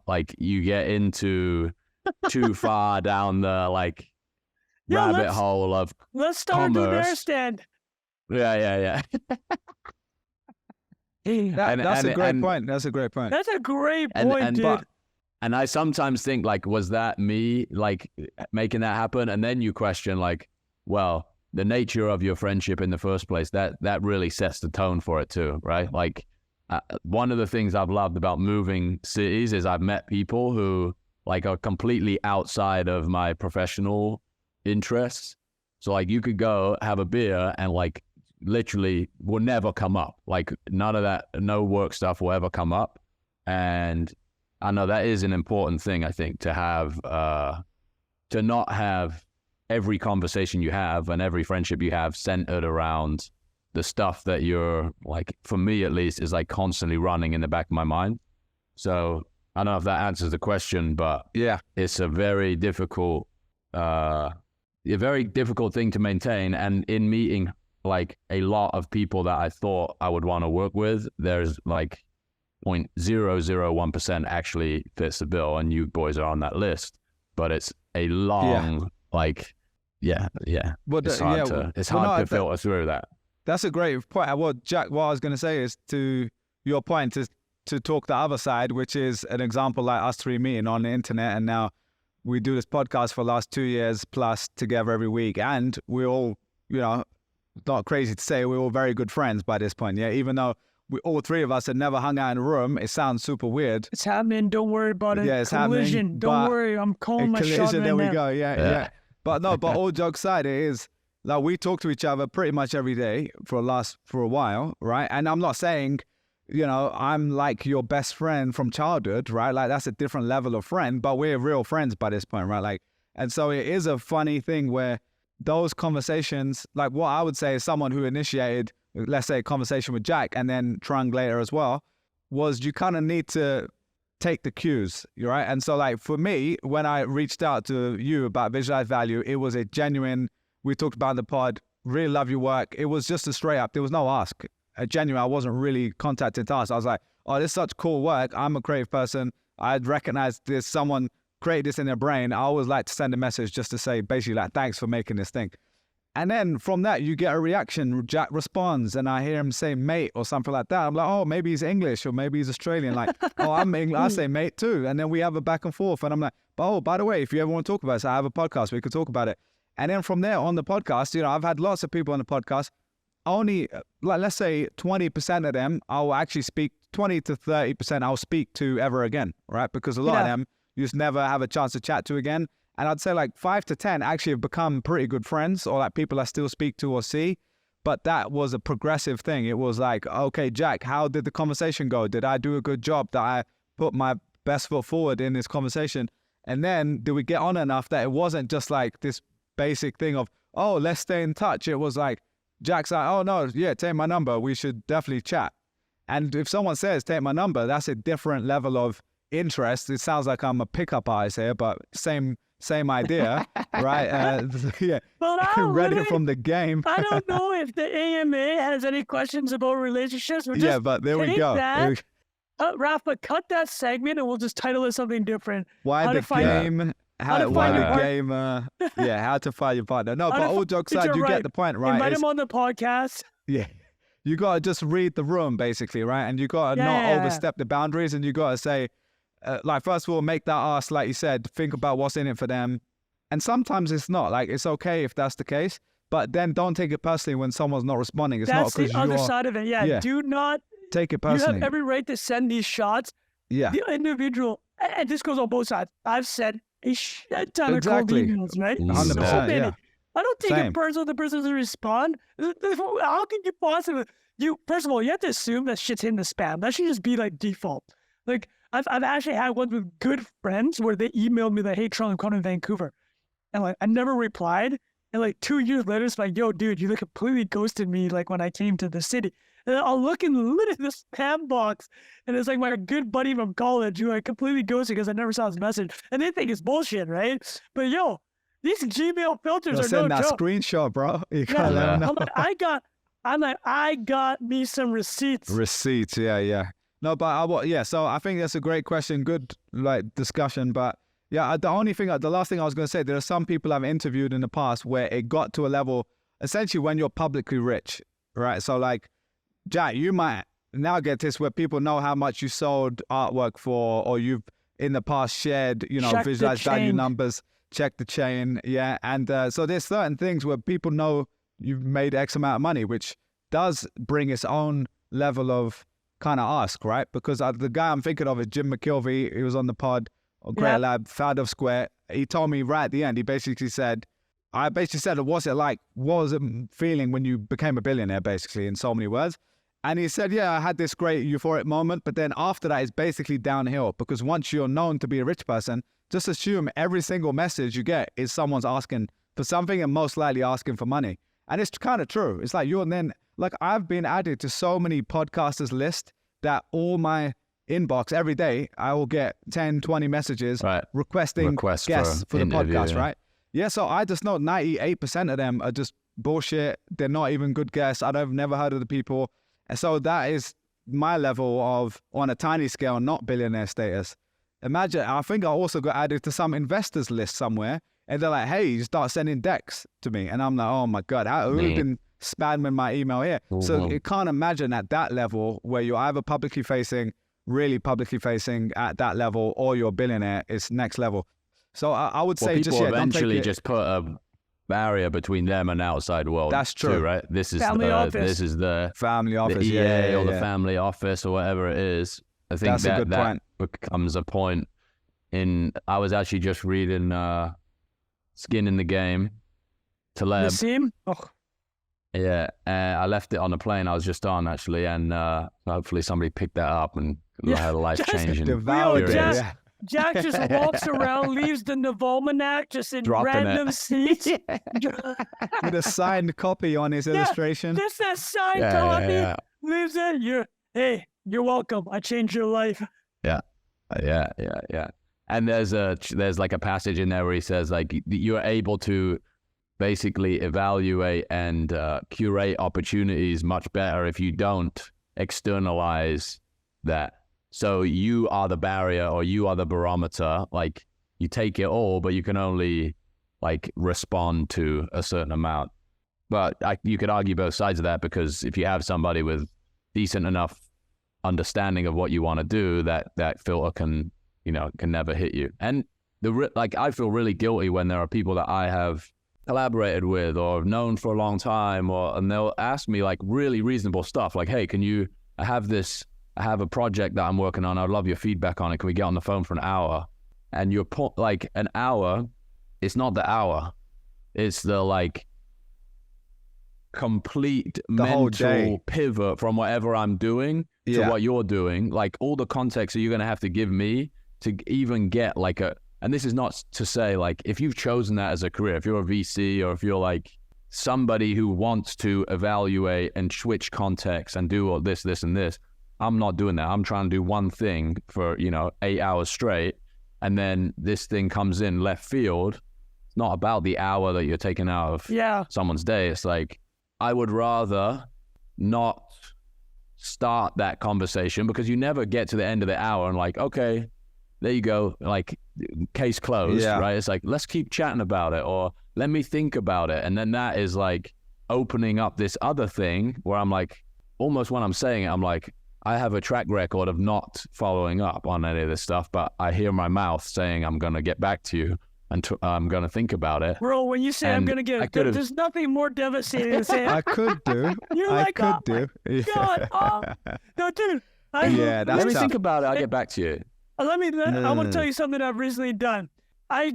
Like you get into too far down the like rabbit hole of let's start doing their stand. Yeah. That's a great point. That's a great point, dude. And I sometimes think like, was that me like making that happen? And then you question like, well, the nature of your friendship in the first place, that really sets the tone for it too, right? Like, one of the things I've loved about moving cities is I've met people who like are completely outside of my professional interests. So like you could go have a beer and like literally will never come up. Like none of that, no work stuff will ever come up. And I know that is an important thing, I think, to have, to not have every conversation you have and every friendship you have centered around the stuff that you're like, for me at least, is like constantly running in the back of my mind. So I don't know if that answers the question, but yeah, it's a very difficult thing to maintain. And in meeting like a lot of people that I thought I would want to work with, there's like 0.001% actually fits the bill, and you boys are on that list. But it's a long, like, it's hard to filter through that. That's a great point. What I was going to say is, to your point, is to talk the other side, which is an example like us three meeting on the internet, and now we do this podcast for the last 2 years plus together every week, and we all, not crazy to say, we're all very good friends by this point. Yeah, even though all three of us had never hung out in a room, it sounds super weird. It's happening. Don't worry about it. Yeah, it's collision. Happening. Don't worry. I'm calling my shot right there we now. go. Yeah. But all jokes aside, it is like we talk to each other pretty much every day for a while, right? And I'm not saying, I'm like your best friend from childhood, right? Like that's a different level of friend, but we're real friends by this point, right? Like, and so it is a funny thing where those conversations, like what I would say is someone who initiated, let's say, a conversation with Jack and then Triangulator as well, was you kind of need to take the cues, right? And so like for me, when I reached out to you about Visualize Value, it was a genuine, we talked about in the pod, really love your work. It was just a straight up, there was no ask. A genuine, I wasn't really contacted to ask. I was like, oh, this is such cool work. I'm a creative person. I'd recognize this, someone created this in their brain. I always like to send a message just to say, basically like, thanks for making this thing. And then from that, you get a reaction. Jack responds, and I hear him say mate or something like that. I'm like, oh, maybe he's English or maybe he's Australian. Like, oh, I'm English. I say mate too. And then we have a back and forth. And I'm like, oh, by the way, if you ever want to talk about this, I have a podcast. We could talk about it. And then from there on the podcast, I've had lots of people on the podcast. Only, like, let's say 20% of them, I'll actually speak, 20 to 30% I'll speak to ever again, right? Because a lot of them, you just never have a chance to chat to again. And I'd say like 5 to 10 actually have become pretty good friends, or like people I still speak to or see. But that was a progressive thing. It was like, okay, Jack, how did the conversation go? Did I do a good job? Did I put my best foot forward in this conversation? And then did we get on enough that it wasn't just like this basic thing of, oh, let's stay in touch. It was like, Jack's like, oh no, yeah, take my number. We should definitely chat. And if someone says, take my number, that's a different level of interest. It sounds like I'm a pickup artist here, but same idea, right? Well, read it from the game. I don't know if the AMA has any questions about relationships. But there we go. Rafa, cut that segment and we'll just title it something different. How to find your partner. No, but all jokes aside, you get the point, right? Invite him on the podcast. Yeah. You got to just read the room, basically, right? And you got to not overstep the boundaries, and you got to say, like, first of all, make that ask, like you said, think about what's in it for them. And sometimes it's not. Like, it's okay if that's the case, but then don't take it personally when someone's not responding. It's that's not because the other side of it. Yeah, do not take it personally. You have every right to send these shots. Yeah. The individual, and this goes on both sides. I've said a shit ton of cold emails, right? 100%, so many. Yeah. I don't take it personal. The person doesn't respond. How can you possibly? First of all, you have to assume that shit's in the spam. That should just be like default. Like I've actually had ones with good friends where they emailed me like, "Hey, Tron, I'm coming to Vancouver," and like I never replied. And like 2 years later, it's like, "Yo, dude, you like completely ghosted me." Like when I came to the city, and I'll look in the spam box, and it's like my good buddy from college who I completely ghosted because I never saw his message, and they think it's bullshit, right? But yo, these Gmail filters are send no that joke. Screenshot, bro. You can't let them know. I got me some receipts. Receipts, yeah. No, but so I think that's a great question. Good, like, discussion. But yeah, the last thing I was going to say, there are some people I've interviewed in the past where it got to a level, essentially when you're publicly rich, right? So like, Jack, you might now get this where people know how much you sold artwork for, or you've in the past shared, visualized value numbers, check the chain. Yeah. And so there's certain things where people know you've made X amount of money, which does bring its own level of kind of ask, right? Because the guy I'm thinking of is Jim McKilvey. He was on the pod, Great Lab, founder of Square. He told me right at the end, what's it like? What was it feeling when you became a billionaire, basically, in so many words? And he said, I had this great euphoric moment, but then after that, it's basically downhill, because once you're known to be a rich person, just assume every single message you get is someone's asking for something and most likely asking for money. And it's kind of true. It's like I've been added to so many podcasters list that all my inbox every day, I will get 10, 20 messages requesting guests for the podcast, right? Yeah, so I just know 98% of them are just bullshit. They're not even good guests. I've never heard of the people. And so that is my level of, on a tiny scale, not billionaire status. Imagine, I think I also got added to some investors list somewhere, and they're like, hey, you start sending decks to me. And I'm like, oh my God, who've been spamming my email here? So you can't imagine at that level where you're either publicly facing, really publicly facing at that level, or you're a billionaire. It's next level. So I would say people eventually just put a barrier between them and the outside world. That's true, too, right? This is This is the family office, the EA or the family office or whatever it is. I think that becomes a point. I was actually just reading Skin in the Game, Taleb. Nassim? Oh. Yeah, I left it on the plane I was just on actually, and hopefully somebody picked that up and had a life changing. Jack just walks around, leaves the Navalmanac just in random seats. With a signed copy on his illustration. Just that signed copy. Leaves it. You're welcome. I changed your life. Yeah. And there's like a passage in there where he says like you're able to basically evaluate and curate opportunities much better if you don't externalize that. So you are the barrier or you are the barometer. Like you take it all, but you can only like respond to a certain amount. But you could argue both sides of that, because if you have somebody with decent enough understanding of what you want to do, that filter can never hit you. And I feel really guilty when there are people that I have collaborated with or have known for a long time, and they'll ask me like really reasonable stuff, like, hey, I have a project that I'm working on. I'd love your feedback on it. Can we get on the phone for an hour? And you're like an hour, it's not the hour. It's the like complete mental pivot from whatever I'm doing to what you're doing. Like all the context that you're going to have to give me to even get like and this is not to say like, if you've chosen that as a career, if you're a VC or if you're like somebody who wants to evaluate and switch context and do all this, and this, I'm not doing that. I'm trying to do one thing for, 8 hours straight. And then this thing comes in left field. It's not about the hour that you're taking out of someone's day. It's like, I would rather not start that conversation, because you never get to the end of the hour and like, okay, there you go. Like case closed, right? It's like, let's keep chatting about it, or let me think about it. And then that is like opening up this other thing where I'm like, almost when I'm saying it, I'm like, I have a track record of not following up on any of this stuff, but I hear my mouth saying I'm going to get back to you and I'm going to think about it. Bro, when you say I'm going to get, there's nothing more devastating than saying, I could do. You're I like, could oh do. My God. No, dude. That's let me tough. think about it. I'll get back to you. I want to tell you something I've recently done. I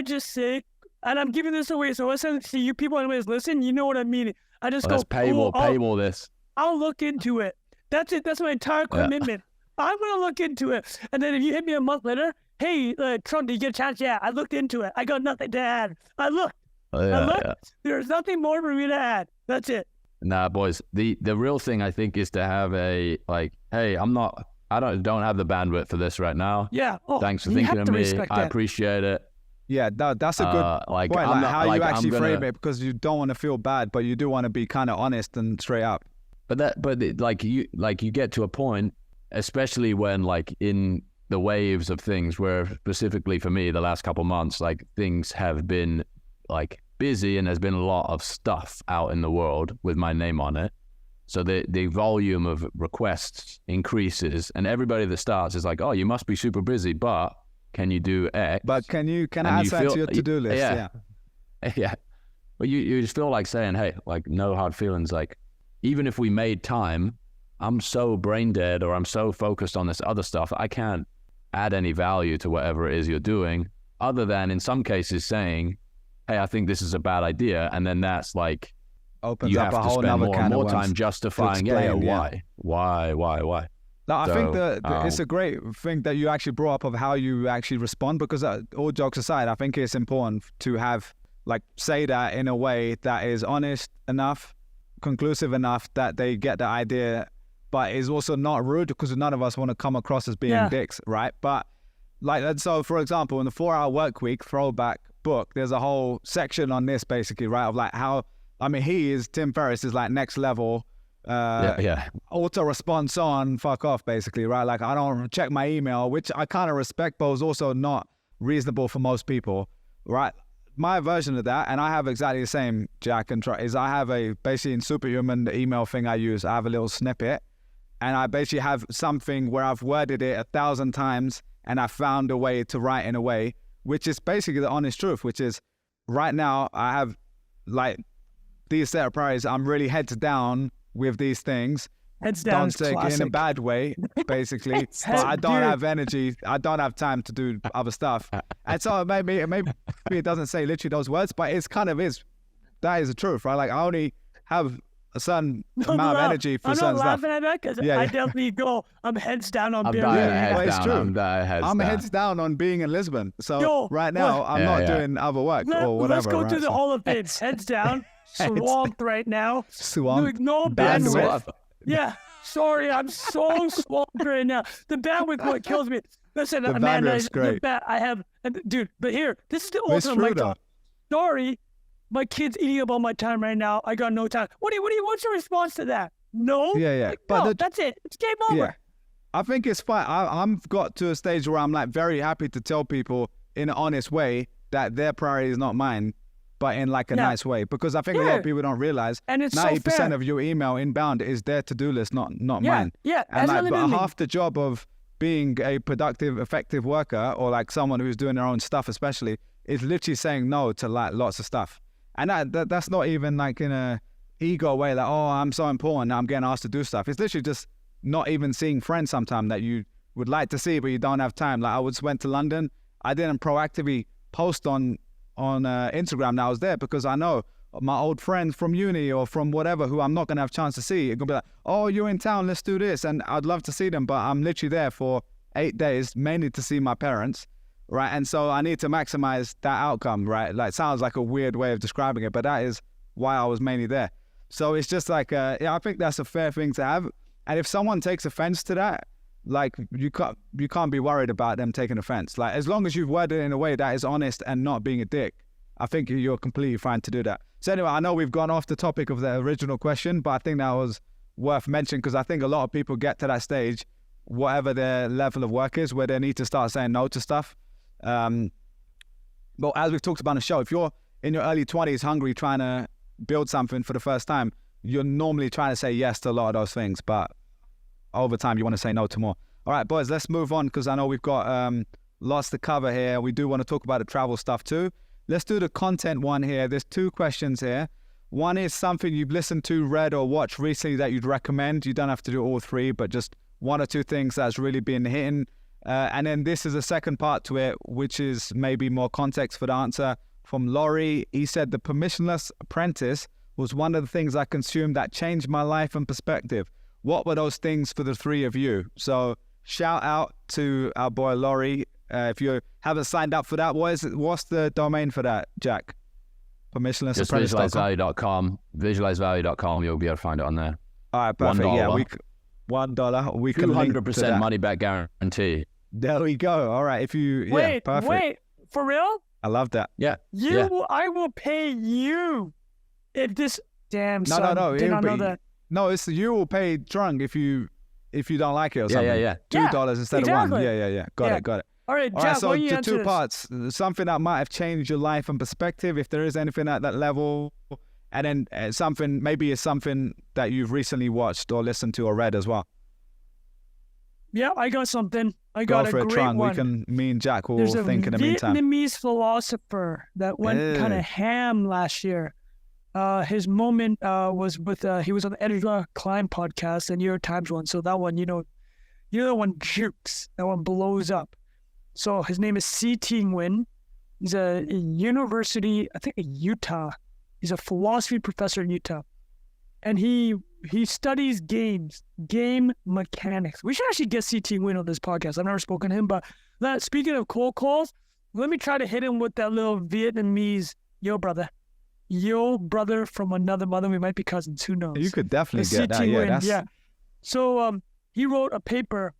just say, and I'm giving this away, so listen to you people anyways, listen, you know what I mean. I just go, pay more this. I'll look into it. That's it. That's my entire commitment. I'm going to look into it. And then if you hit me a month later, hey, Trump, did you get a chance? Yeah, I looked into it. I got nothing to add. I looked. There's nothing more for me to add. That's it. Nah, boys. The real thing, I think, is to have a, like, hey, I don't have the bandwidth for this right now. Yeah. Thanks for thinking of me. I appreciate it. Yeah, that's a good point. Like how you actually frame it, because you don't want to feel bad, but you do want to be kind of honest and straight up. But you get to a point, especially when like in the waves of things, where specifically for me, the last couple months, like things have been like busy and there's been a lot of stuff out in the world with my name on it. So the volume of requests increases, and everybody that starts is like, oh, you must be super busy, but can you do X? But can I add that to your to-do list? Yeah. But you just feel like saying, hey, like no hard feelings, like, even if we made time, I'm so brain dead or I'm so focused on this other stuff, I can't add any value to whatever it is you're doing, other than in some cases saying, hey, I think this is a bad idea. And then that's like, opens you up have a to whole spend other more time justifying, why? No, I think that it's a great thing that you actually brought up of how you actually respond, because all jokes aside, I think it's important to have, like, say that in a way that is honest enough, conclusive enough that they get the idea, but is also not rude, because none of us want to come across as being dicks, right? But like, so for example, in the 4-Hour Work Week throwback book, there's a whole section on this basically, right? Of like how I mean, Tim Ferriss is like next level. Auto response on, fuck off, basically, right? Like, I don't check my email, which I kind of respect, but is also not reasonable for most people, right? My version of that, and I have exactly the same, Jack, is I have basically in Superhuman, the email thing I use, I have a little snippet, and I basically have something where I've worded it 1,000 times, and I found a way to write in a way, which is basically the honest truth, which is right now I have like these set of priorities. I'm really heads down with these things. Heads down. Don't take it in a bad way, basically. But I don't have energy. I don't have time to do other stuff. And so maybe it doesn't say literally those words, but it's kind of is. That is the truth, right? Like I only have a certain amount of energy for certain stuff. I'm not laughing at that because I definitely go, I'm heads down on being I'm heads down on being in Lisbon. So right now I'm not doing other work or whatever. Let's go through the whole of things. Heads down, swamped right now. Swamped. No bandwidth. Yeah, sorry, I'm so swamped right now. The bandwidth what kills me. Listen, the Amanda, bandwidth's great. I have, dude, but here, this is the ultimate mic. Sorry, my kid's eating up all my time right now. I got no time. What's your response to that? No? Yeah. Like, but that's it. It's game over. Yeah. I think it's fine. I've got to a stage where I'm like very happy to tell people in an honest way that their priority is not mine, but in like a nice way, because I think a lot of people don't realize and it's 90% of your email inbound is their to-do list, not mine. Yeah, and like, but half the job of being a productive, effective worker, or like someone who's doing their own stuff, especially, is literally saying no to like lots of stuff. And that's not even like in a ego way, like, oh, I'm so important, I'm getting asked to do stuff. It's literally just not even seeing friends sometimes that you would like to see, but you don't have time. Like I went to London, I didn't proactively post on Instagram that I was there because I know my old friends from uni or from whatever who I'm not going to have a chance to see, it's going to be like, oh, you're in town, let's do this. And I'd love to see them, but I'm literally there for 8 days, mainly to see my parents, right? And so I need to maximize that outcome, right? Like, sounds like a weird way of describing it, but that is why I was mainly there. So it's just like, I think that's a fair thing to have. And if someone takes offense to that, like you can't be worried about them taking offense. Like as long as you've worded it in a way that is honest and not being a dick, I think you're completely fine to do that. So anyway, I know we've gone off the topic of the original question, but I think that was worth mentioning because I think a lot of people get to that stage, whatever their level of work is, where they need to start saying no to stuff. But as we've talked about on the show, if you're in your early 20s hungry trying to build something for the first time, you're normally trying to say yes to a lot of those things, but over time you want to say no to more. All right, boys, let's move on because I know we've got lots to cover here. We do want to talk about the travel stuff too. Let's do the content one here. There's 2 questions here. One is something you've listened to, read, or watched recently that you'd recommend. You don't have to do all 3, but just 1 or 2 things that's really been hitting. And then this is a second part to it, which is maybe more context for the answer from Laurie. He said, the Permissionless Apprentice was one of the things I consumed that changed my life and perspective. What were those things for the 3 of you? So shout out to our boy Laurie. If you haven't signed up for that, what's the domain for that, Jack? Permissionless Apprentice. Just visualizevalue.com. Visualizevalue.com. You'll be able to find it on there. All right, perfect. $1. Yeah, $1. We can link to 200% money back guarantee. There we go. All right. If you perfect. Wait, for real? I love that. Yeah. I will pay you if this damn son no. did not know that. No, it's you will pay drunk if you don't like it or something. Yeah. $2 instead of 1. Yeah. Got it. All right, Jack, so you the 2 parts, something that might have changed your life and perspective, if there is anything at that level, and then something that you've recently watched or listened to or read as well. Yeah, I got something. I got a great Trung. one. Me and Jack will think in the meantime. There's a Vietnamese philosopher that went kind of ham last year. His moment was with, he was on the Ezra Klein podcast, the New York Times one. So that one, that one jukes. That one blows up. So his name is C.T. Nguyen. He's a university, I think, in Utah. He's a philosophy professor in Utah. And he studies game mechanics. We should actually get C.T. Nguyen on this podcast. I've never spoken to him, but speaking of cold calls, let me try to hit him with that little Vietnamese, yo, brother from another mother. We might be cousins. Who knows? You could definitely get that. Yeah. So he wrote a paper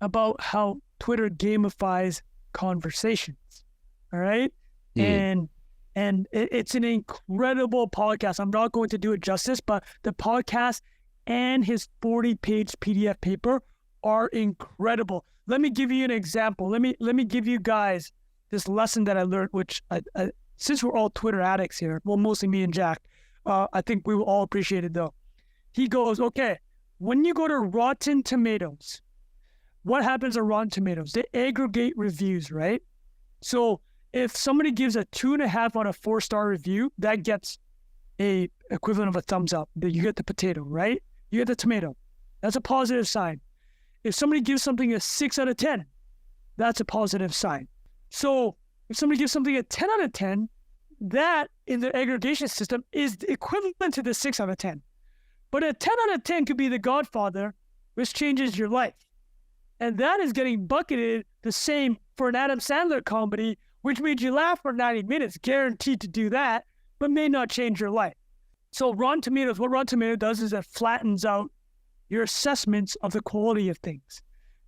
about how Twitter gamifies conversations. All right. Yeah. And And it's an incredible podcast. I'm not going to do it justice, but the podcast and his 40-page PDF paper are incredible. Let me give you an example. Let me give you guys this lesson that I learned, which since we're all Twitter addicts here, well, mostly me and Jack, I think we will all appreciate it though. He goes, okay, when you go to Rotten Tomatoes, what happens on Rotten Tomatoes? They aggregate reviews, right? So if somebody gives a 2.5 on a 4-star review, that gets a equivalent of a thumbs up. You get the potato, right? You get the tomato. That's a positive sign. If somebody gives something a 6 out of 10, that's a positive sign. So if somebody gives something a 10 out of 10, that in the aggregation system is equivalent to the 6 out of 10. But a 10 out of 10 could be The Godfather, which changes your life. And that is getting bucketed the same for an Adam Sandler comedy, which made you laugh for 90 minutes, guaranteed to do that, but may not change your life. So Rotten Tomatoes, what Rotten Tomatoes does is it flattens out your assessments of the quality of things.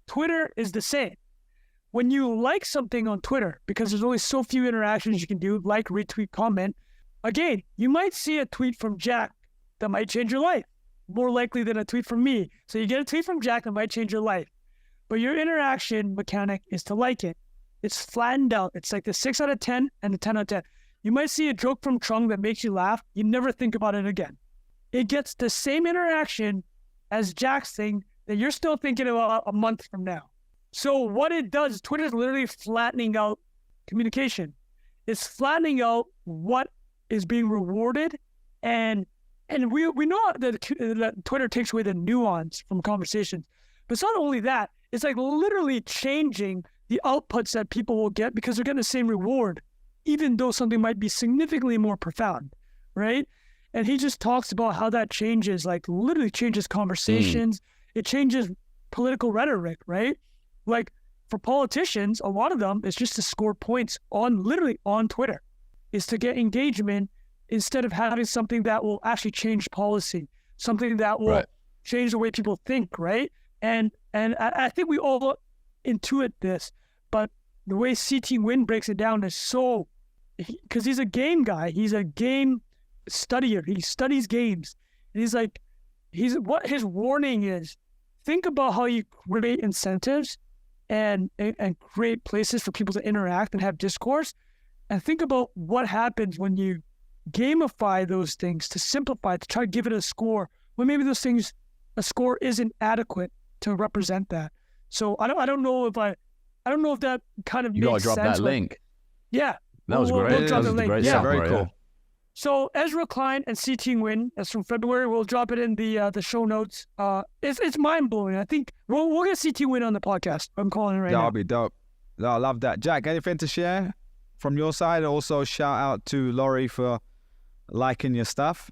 Twitter is the same. When you like something on Twitter, because there's only so few interactions you can do, like, retweet, comment, again, you might see a tweet from Jack that might change your life, more likely than a tweet from me. So you get a tweet from Jack that might change your life. But your interaction mechanic is to like it. It's flattened out. It's like the 6 out of 10 and the 10 out of 10. You might see a joke from Trung that makes you laugh. You never think about it again. It gets the same interaction as Jack's thing that you're still thinking about a month from now. So what it does, Twitter is literally flattening out communication. It's flattening out what is being rewarded. And we know that Twitter takes away the nuance from conversations. But it's not only that. It's like literally changing the outputs that people will get because they're getting the same reward, even though something might be significantly more profound, right? And he just talks about how that changes, like literally changes conversations. It changes political rhetoric, right? Like for politicians, a lot of them, it's just to score points literally on Twitter, is to get engagement instead of having something that will actually change policy, something that will change the way people think, right? And I think we all intuit this, but the way CT Win breaks it down is so, because he's a game guy, he's a game studier, he studies games, and he's like, what his warning is, think about how you create incentives and create places for people to interact and have discourse, and think about what happens when you gamify those things to simplify, to try to give it a score, when maybe those things, a score isn't adequate to represent that. So I don't know if that kind of makes sense. You gotta drop that link. Yeah. That was great. That was a great yeah, very cool. So Ezra Klein and CT Win, that's from February. We'll drop it in the show notes. It's mind blowing. I think we'll get CT Win on the podcast. I'm calling it right now. That'll be dope. I love that. Jack, anything to share from your side? Also, shout out to Laurie for liking your stuff.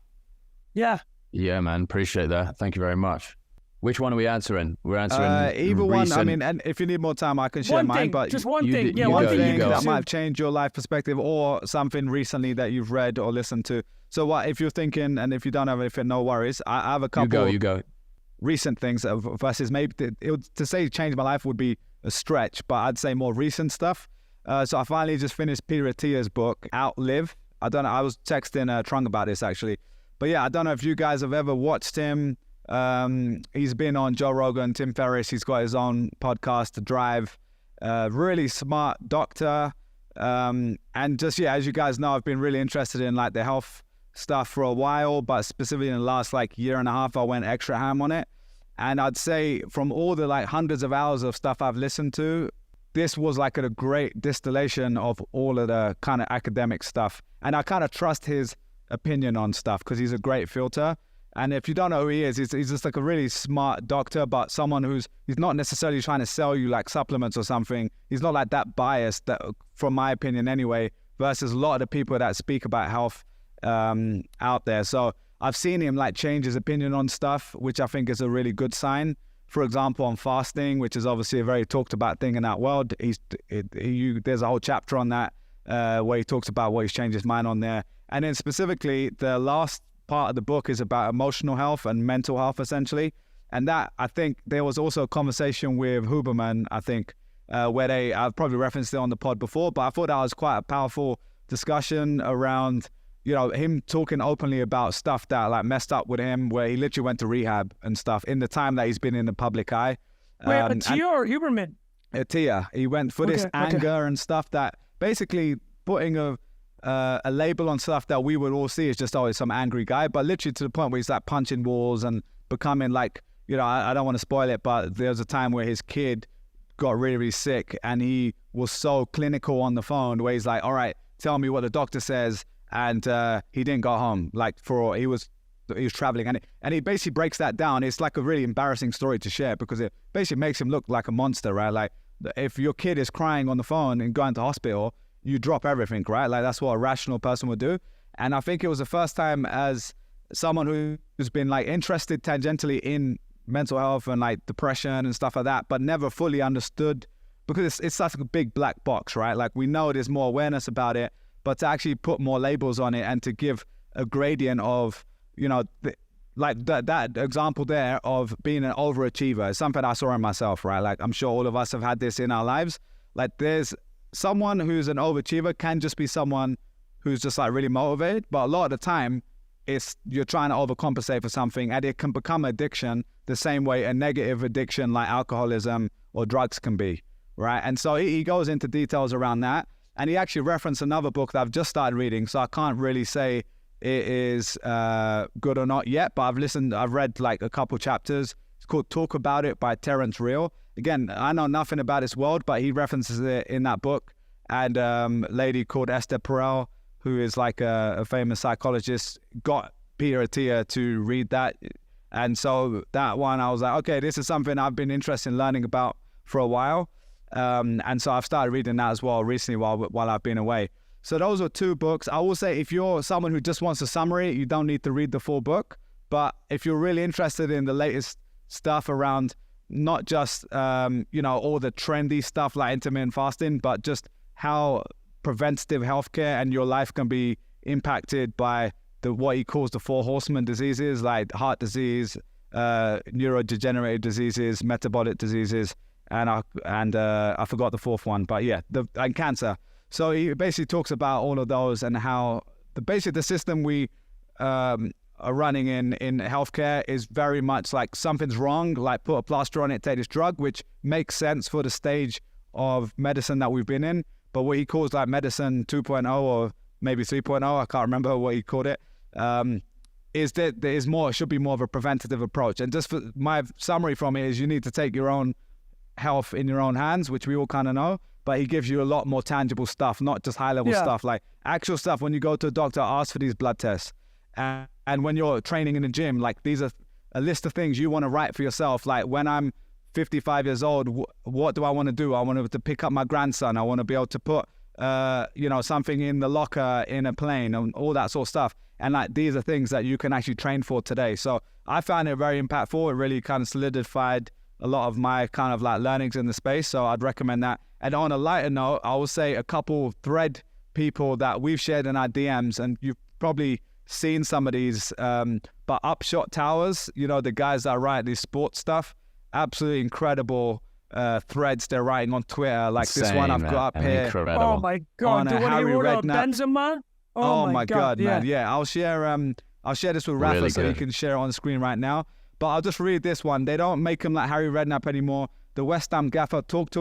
Yeah. Yeah, man. Appreciate that. Thank you very much. Which one are we answering? We're answering either one. I mean, and if you need more time, I can share mine. But just one thing. One thing that might have changed your life perspective, or something recently that you've read or listened to. So what if you're thinking, and if you don't have anything, no worries. I have a couple. You go. Recent things versus maybe to say changed my life would be a stretch, but I'd say more recent stuff. So I finally just finished Peter Attia's book, Outlive. I don't know. I was texting Trung about this actually, but yeah, I don't know if you guys have ever watched him. He's been on Joe Rogan, Tim Ferriss. He's got his own podcast, The Drive. Really smart doctor. And just, yeah, as you guys know, I've been really interested in like the health stuff for a while, but specifically in the last like year and a half, I went extra ham on it. And I'd say from all the like hundreds of hours of stuff I've listened to, this was like a great distillation of all of the kind of academic stuff. And I kind of trust his opinion on stuff because he's a great filter. And if you don't know who he is, he's just like a really smart doctor, but someone he's not necessarily trying to sell you like supplements or something. He's not like that biased, that, from my opinion anyway, versus a lot of the people that speak about health out there. So I've seen him like change his opinion on stuff, which I think is a really good sign. For example, on fasting, which is obviously a very talked about thing in that world. There's a whole chapter on that where he talks about what he's changed his mind on there. And then specifically, the last part of the book is about emotional health and mental health, essentially. And that, I think, there was also a conversation with Huberman, I think, where I've probably referenced it on the pod before, but I thought that was quite a powerful discussion around, you know, him talking openly about stuff that like messed up with him, where he literally went to rehab and stuff in the time that he's been in the public eye. Wait, Attia or Huberman? Attia. He went for this anger and stuff that basically putting a label on stuff that we would all see as just always some angry guy, but literally to the point where he's like punching walls and becoming like, you know, I don't want to spoil it, but there was a time where his kid got really, really sick and he was so clinical on the phone where he's like, all right, tell me what the doctor says. And he didn't go home, like he was traveling, and he basically breaks that down. It's like a really embarrassing story to share because it basically makes him look like a monster, right? Like if your kid is crying on the phone and going to hospital, you drop everything, right? Like that's what a rational person would do. And I think it was the first time as someone who's been like interested tangentially in mental health and like depression and stuff like that, but never fully understood because it's such a big black box, right? Like we know there's more awareness about it, but to actually put more labels on it and to give a gradient of, you know, like that example there of being an overachiever is something I saw in myself, right? Like I'm sure all of us have had this in our lives. Like there's someone who's an overachiever can just be someone who's just like really motivated, but a lot of the time it's you're trying to overcompensate for something and it can become addiction the same way a negative addiction like alcoholism or drugs can be, right? And so he goes into details around that. And he actually referenced another book that I've just started reading, so I can't really say it is good or not yet, but I've read like a couple chapters. It's called Talk About It by Terence Real. Again, I know nothing about his world, but he references it in that book. And a lady called Esther Perel, who is like a famous psychologist, got Peter Attia to read that. And so that one, I was like, okay, this is something I've been interested in learning about for a while. And so I've started reading that as well recently while I've been away. So those are two books. I will say if you're someone who just wants a summary, you don't need to read the full book. But if you're really interested in the latest stuff around not just, you know, all the trendy stuff like intermittent fasting, but just how preventative healthcare and your life can be impacted by what he calls the 4 horsemen diseases like heart disease, neurodegenerative diseases, metabolic diseases, and I forgot the 4th one, but yeah, and cancer. So he basically talks about all of those and how the system we are running in healthcare is very much like something's wrong, like put a plaster on it, take this drug, which makes sense for the stage of medicine that we've been in. But what he calls like medicine 2.0 or maybe 3.0, I can't remember what he called it, is that there is more, it should be more of a preventative approach. And just for my summary from it is you need to take your own health in your own hands, which we all kind of know, but he gives you a lot more tangible stuff, not just high-level stuff, like actual stuff. When you go to a doctor, ask for these blood tests. And when you're training in the gym, like these are a list of things you want to write for yourself. Like when I'm 55 years old, what do I want to do? I want to pick up my grandson. I want to be able to put, you know, something in the locker in a plane and all that sort of stuff. And like these are things that you can actually train for today. So I found it very impactful. It really kind of solidified a lot of my kind of like learnings in the space. So I'd recommend that. And on a lighter note, I will say a couple thread people that we've shared in our DMs, and you've probably seen some of these, but Upshot Towers, you know, the guys that write this sports stuff, absolutely incredible threads they're writing on Twitter. Like this one I've got up here. Incredible. Oh my God. The one he wrote about Benzema? Oh my God, man. Yeah, I'll share this with Rafa, really so you can share it on the screen right now. But I'll just read this one. They don't make him like Harry Redknapp anymore. The West Ham gaffer talked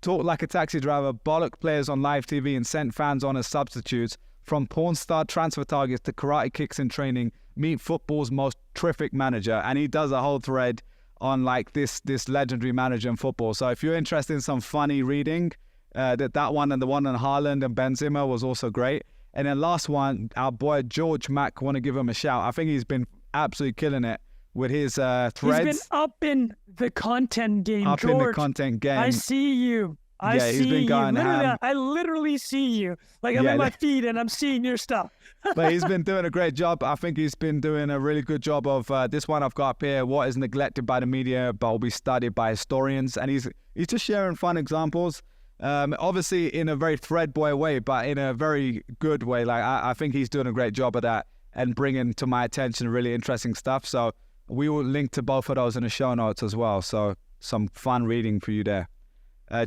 like a taxi driver, bollocked players on live TV and sent fans on as substitutes. From porn star transfer targets to karate kicks in training, meet football's most terrific manager. And he does a whole thread on like this legendary manager in football. So if you're interested in some funny reading, that one and the one on Haaland and Benzema was also great. And then last one, our boy George Mack, want to give him a shout. I think he's been absolutely killing it with his threads. He's been up in the content game, George. In the content game. I see you. He's been going ham. I literally see you. Like I'm in my feed and I'm seeing your stuff. But he's been doing a great job. I think he's been doing a really good job of this one I've got up here, what is neglected by the media but will be studied by historians. And he's just sharing fun examples. Obviously in a very thread boy way, but in a very good way. Like I think he's doing a great job of that and bringing to my attention really interesting stuff. So we will link to both of those in the show notes as well. So some fun reading for you there.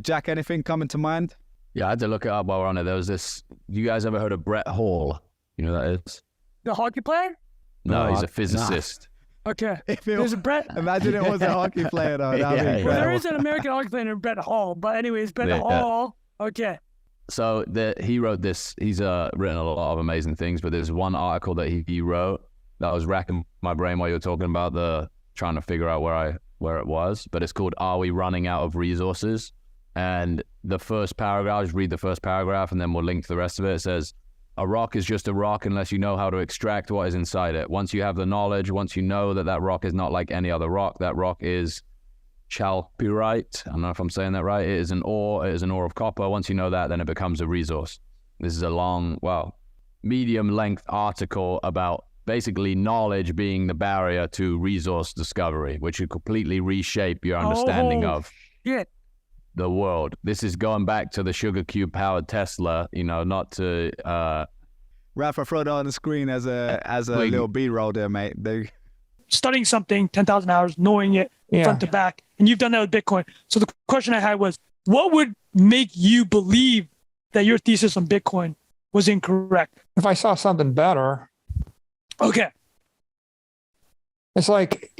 Jack, anything coming to mind? Yeah, I had to look it up while we're on it. There was this. You guys ever heard of Brett Hall? You know who that is? The hockey player? No, he's a physicist. Okay. There's a Brett. Imagine it was a hockey player, though. That'd be incredible. Well, there is an American hockey player named Brett Hall. But anyways, Brett Hall. Okay. So he wrote this. He's written a lot of amazing things, but there's one article that he wrote that was racking my brain while you were talking about trying to figure out where it was. But it's called "Are We Running Out of Resources?" And the first paragraph, I'll just read the first paragraph, and then we'll link to the rest of it. It says, "A rock is just a rock unless you know how to extract what is inside it. Once you have the knowledge, once you know that rock is not like any other rock, that rock is chalcopyrite. I don't know if I'm saying that right. It is an ore of copper. Once you know that, then it becomes a resource." This is a long, medium length article about basically knowledge being the barrier to resource discovery, which would completely reshape your understanding of the world. This is going back to the sugar cube powered Tesla, not to Rafa, throw it on the screen as a little B-roll there, mate. Studying something 10,000 hours, knowing it front to back, and you've done that with Bitcoin. So the question I had was, what would make you believe that your thesis on Bitcoin was incorrect? If I saw something better. Okay. It's like,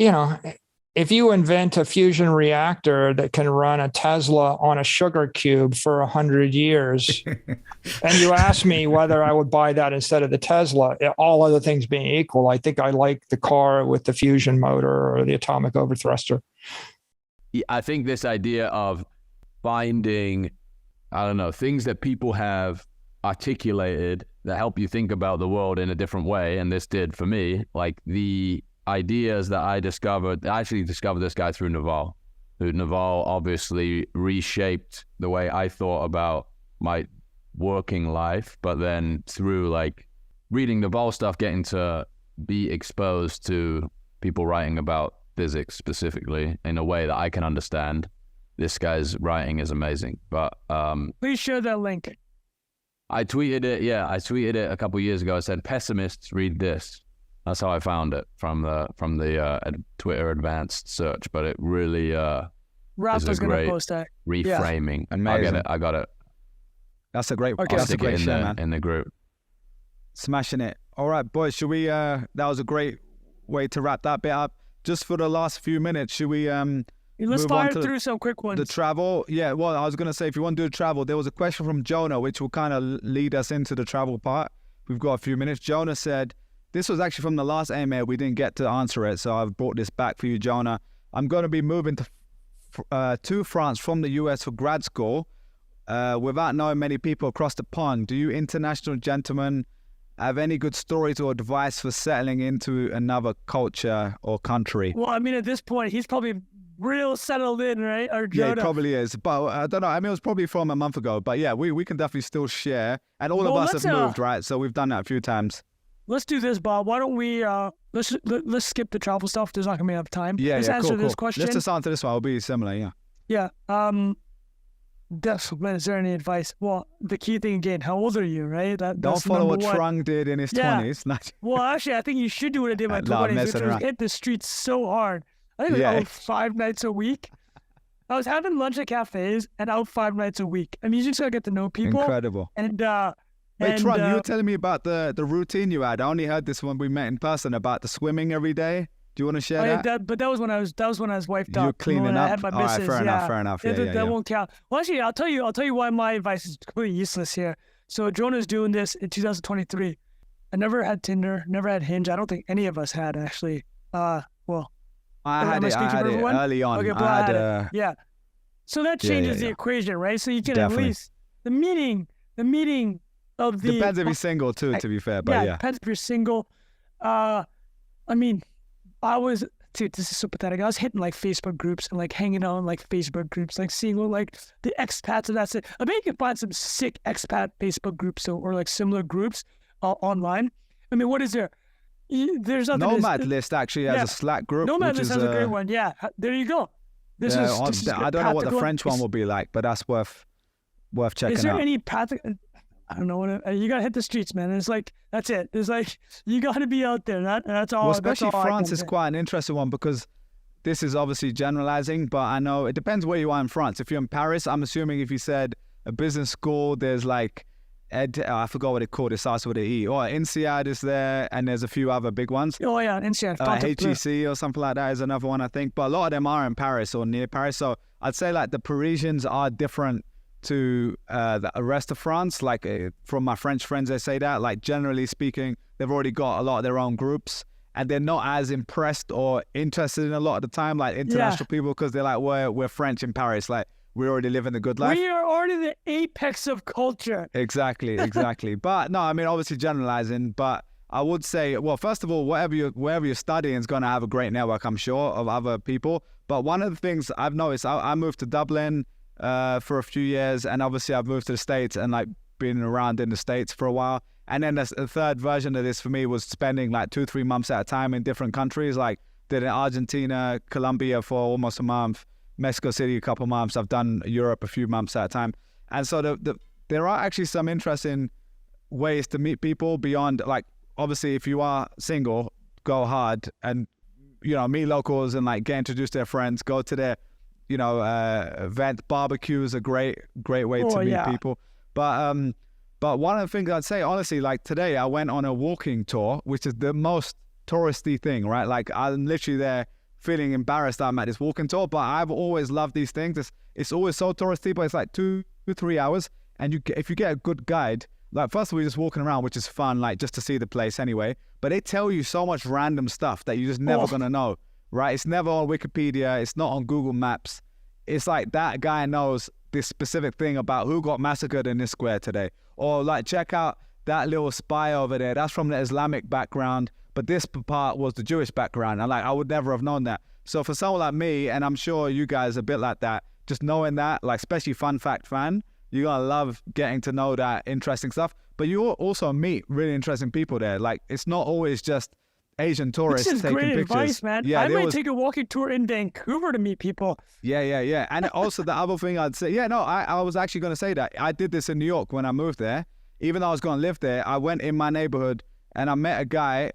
if you invent a fusion reactor that can run a Tesla on a sugar cube for 100 years, and you ask me whether I would buy that instead of the Tesla, all other things being equal, I think I like the car with the fusion motor or the atomic overthruster. I think this idea of finding, things that people have articulated that help you think about the world in a different way, and this did for me, like the ideas that I actually discovered this guy through Naval, who Naval obviously reshaped the way I thought about my working life, but then through reading Naval stuff, getting to be exposed to people writing about physics specifically in a way that I can understand. This guy's writing is amazing. But please share that link. I tweeted it a couple years ago. I said, "Pessimists read this." That's how I found it from the Twitter advanced search, but it really Rafa's gonna post that reframing. Yeah. Amazing. I got it. That's a great. Okay. That's a great share, man. In the group. Smashing it. All right, boys. Should we? That was a great way to wrap that bit up. Just for the last few minutes, should we? Let's fire through some quick ones. The travel. Yeah. Well, I was gonna say, if you want to do the travel, there was a question from Jonah, which will kind of lead us into the travel part. We've got a few minutes. Jonah said, this was actually from the last AMA. We didn't get to answer it, so I've brought this back for you, Jonah. I'm going to be moving to France from the US for grad school without knowing many people across the pond. Do you international gentlemen have any good stories or advice for settling into another culture or country? Well, I mean, at this point, he's probably real settled in, right? Or Jonah. Yeah, he probably is. But I don't know. I mean, it was probably from a month ago. But yeah, we can definitely still share. And all of us have moved, right? So we've done that a few times. Let's do this, Bob. Why don't we let's skip the travel stuff. There's not gonna be enough time. Let's answer this question. Let's just answer this one. It'll be similar. Yeah. Yeah. Is there any advice? Well, the key thing again, how old are you, right? Don't follow what Trung did in his 20s. Well, actually, I think you should do what I did in my 20s, which was hit the streets so hard. I think I was out 5 nights a week. I was having lunch at cafes and out 5 nights a week. I mean, you just gotta get to know people. Incredible. And wait, Trung, you were telling me about the routine you had. I only heard this when we met in person about the swimming every day. Do you want to share that? But that was when I was wifed up. You were cleaning up. I had my missus. All right, fair enough. That won't count. Well, actually, I'll tell you why my advice is completely useless here. So Jonah's doing this in 2023. I never had Tinder, never had Hinge. I don't think any of us had actually. I had it early on. Okay, but I had it. Yeah. So that changes the equation, right? So you can at least the meaning of the depends if you're single too, to be fair. But depends if you're single. I mean, this is so pathetic. I was hitting Facebook groups and hanging out in Facebook groups, seeing what the expats and that's it. I bet you can find some sick expat Facebook groups or similar groups online. I mean, what is there? There's nothing. Nomad List actually has a Slack group. Nomad List has a great one. Yeah, there you go. This is I don't know what the French one will be like, but that's worth checking out. Is there any path? I don't know what you gotta hit the streets, man. It's that's it. It's you gotta be out there. That's all. Well, especially France is quite an interesting one because this is obviously generalizing, but I know it depends where you are in France. If you're in Paris, I'm assuming if you said a business school. There's like I forgot what it called. It starts with an E. Or INSEAD is there, and there's a few other big ones. Oh yeah, INSEAD. HEC or something like that is another one, I think. But a lot of them are in Paris or near Paris. So I'd say like the Parisians are different to the rest of France. Like from my French friends, they say that. Like generally speaking, they've already got a lot of their own groups, and they're not as impressed or interested in a lot of the time like international people, because they're like, we're French in Paris. Like, we already live in the good life. We are already the apex of culture. Exactly. But no, I mean, obviously generalizing, but I would say, well, first of all, wherever you're studying is going to have a great network, I'm sure, of other people. But one of the things I've noticed, I moved to Dublin for a few years, and obviously I've moved to the States and like been around in the States for a while. And then the third version of this for me was spending like 2-3 months at a time in different countries. Like did in Argentina, Colombia for almost a month, Mexico City a couple months. I've done Europe a few months at a time. And so there are actually some interesting ways to meet people beyond, like, obviously if you are single, go hard and, you know, meet locals and like get introduced to their friends, go to their, you know, event. Barbecue is a great way to meet people. But one of the things I'd say, honestly, like today I went on a walking tour, which is the most touristy thing, right? Like I'm literally there feeling embarrassed that I'm at this walking tour, but I've always loved these things. It's always so touristy, but it's like 2-3 hours. And if you get a good guide, like first of all, you're just walking around, which is fun, like just to see the place anyway. But they tell you so much random stuff that you're just never gonna know, right? It's never on Wikipedia. It's not on Google Maps. It's like that guy knows this specific thing about who got massacred in this square today. Or like, check out that little spy over there. That's from the Islamic background, but this part was the Jewish background. And like, I would never have known that. So for someone like me, and I'm sure you guys are a bit like that, just knowing that, like especially fun fact fan, you're gonna love getting to know that interesting stuff. But you also meet really interesting people there. Like, it's not always just Asian tourists taking pictures. This is great advice, man. Yeah, I might take a walking tour in Vancouver to meet people. Yeah. And also the other thing I'd say, I was actually going to say that. I did this in New York when I moved there. Even though I was going to live there, I went in my neighborhood and I met a guy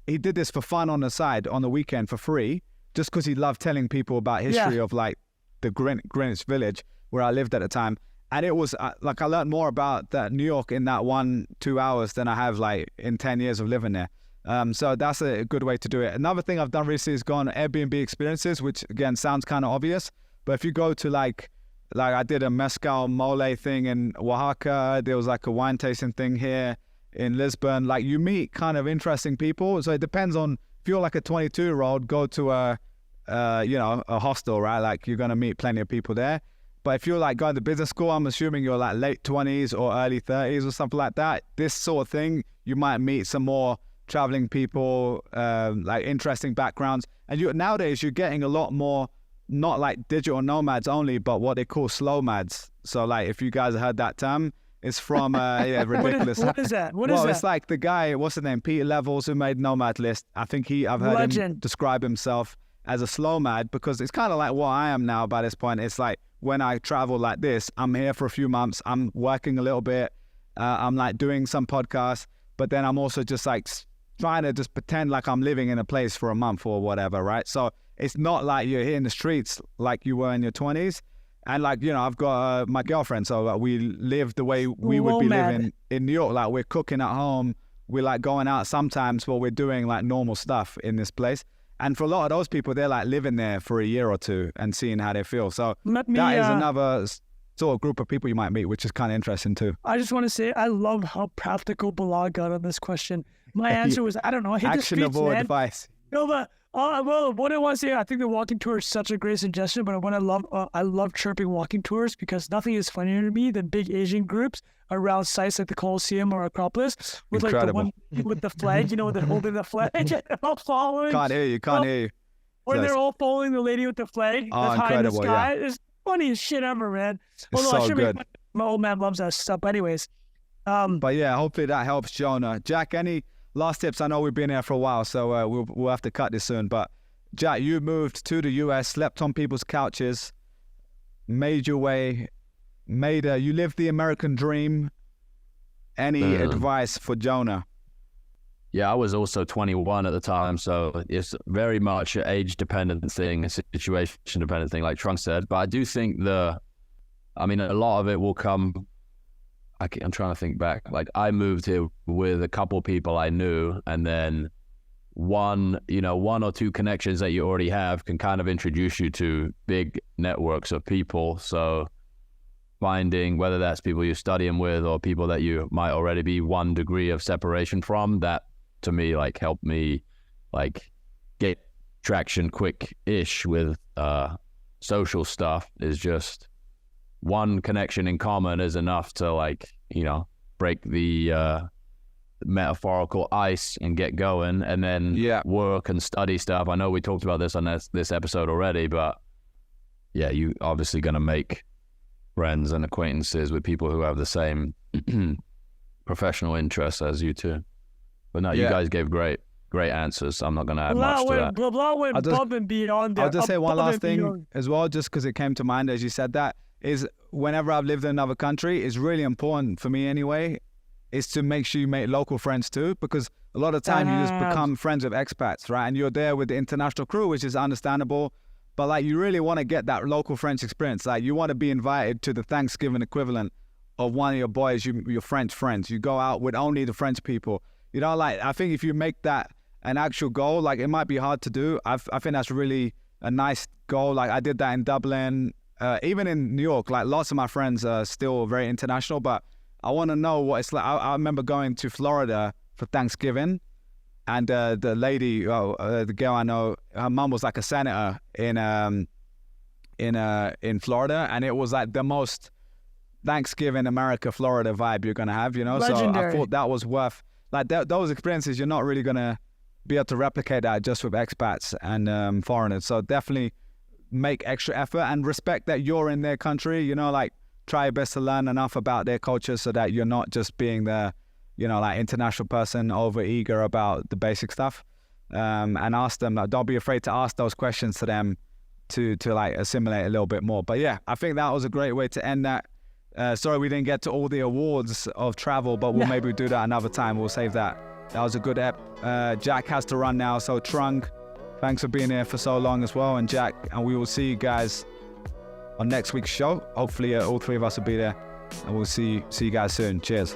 he did this for fun on the side on the weekend for free, just because he loved telling people about history of like the Greenwich Village where I lived at the time. And it was like I learned more about that New York in that 1-2 hours than I have like in 10 years of living there. So that's a good way to do it. Another thing I've done recently is gone Airbnb experiences, which again sounds kind of obvious, but if you go to like I did a mezcal mole thing in Oaxaca, there was like a wine tasting thing here in Lisbon. Like you meet kind of interesting people. So it depends on, if you're like a 22-year-old, go to a hostel, right? Like you're going to meet plenty of people there. But if you're like going to business school, I'm assuming you're like late 20s or early 30s or something like that. This sort of thing, you might meet some more traveling people, like interesting backgrounds. And nowadays you're getting a lot more, not like digital nomads only, but what they call slow mads. So like, if you guys have heard that term, it's from ridiculous. What is that? Well, it's like the guy, what's his name, Peter Levels, who made Nomad List. I think I've heard him describe himself as a slow mad, because it's kind of like what I am now by this point. It's like when I travel like this, I'm here for a few months, I'm working a little bit, I'm like doing some podcasts, but then I'm also just like trying to just pretend like I'm living in a place for a month or whatever, right? So it's not like you're here in the streets like you were in your 20s. And like, you know, I've got my girlfriend, so we live the way we would be living in New York. Like we're cooking at home, we're like going out sometimes, but we're doing like normal stuff in this place. And for a lot of those people, they're like living there for a year or two and seeing how they feel. So that is another sort of group of people you might meet, which is kind of interesting too. I just want to say, I love how practical Bilal got on this question. My answer was, I don't know. I hit actionable the streets, advice. No, but well, what I want to say, I think the walking tour is such a great suggestion. But what I love chirping walking tours, because nothing is funnier to me than big Asian groups around sites like the Colosseum or Acropolis with Incredible. Like the one with the flag, you know, they're holding the flag, all following. Can't hear you. When they're all following the lady with the flag that's high in the sky. Yeah. It's funny as shit ever, man. It's so good. My old man loves that stuff. But anyways. But yeah, hopefully that helps, Jonah. Jack, any last tips? I know we've been here for a while, so we'll have to cut this soon. But Jack, you moved to the US, slept on people's couches, made your way, you lived the American dream. Any advice for Jonah? Yeah, I was also 21 at the time, so it's very much an age-dependent thing, a situation-dependent thing, like Trunk said. But I do think the I mean, a lot of it will come. I'm trying to think back. Like, I moved here with a couple people I knew, and then one or two connections that you already have can kind of introduce you to big networks of people. So finding whether that's people you're studying with or people that you might already be one degree of separation from, that to me like helped me like get traction quick-ish with social stuff. Is just one connection in common is enough to like, break the metaphorical ice and get going, and then work and study stuff. I know we talked about this on this episode already, but yeah, you obviously going to make friends and acquaintances with people who have the same professional interests as you too. But no, you guys gave great answers. I'm not going to add much to that. Bilal went above and beyond there. I'll just say one last thing as well, just because it came to mind as you said that, is whenever I've lived in another country, it's really important for me anyway, is to make sure you make local friends too, because a lot of time you just become friends with expats, right? And you're there with the international crew, which is understandable, but like you really want to get that local French experience. Like you want to be invited to the Thanksgiving equivalent of one of your boys, your French friends. You go out with only the French people. Like I think if you make that an actual goal, like it might be hard to do. I think that's really a nice goal. Like I did that in Dublin, even in New York. Like lots of my friends are still very international, but I want to know what it's like. I remember going to Florida for Thanksgiving, and the lady, the girl I know, her mum was like a senator in Florida, and it was like the most Thanksgiving America Florida vibe you're gonna have, Legendary. So I thought that was worth like those experiences. You're not really gonna be able to replicate that just with expats and foreigners. So definitely make extra effort and respect that you're in their country. Like try your best to learn enough about their culture so that you're not just being the like international person over eager about the basic stuff, and ask them, like, don't be afraid to ask those questions to them to like assimilate a little bit more. But yeah, I think that was a great way to end that. Sorry we didn't get to all the awards of travel, but we'll maybe do that another time. We'll save that. That was a good ep. Jack has to run now, so Trung, thanks for being here for so long as well, and Jack, and we will see you guys on next week's show. Hopefully all three of us will be there, and we'll see you guys soon. Cheers.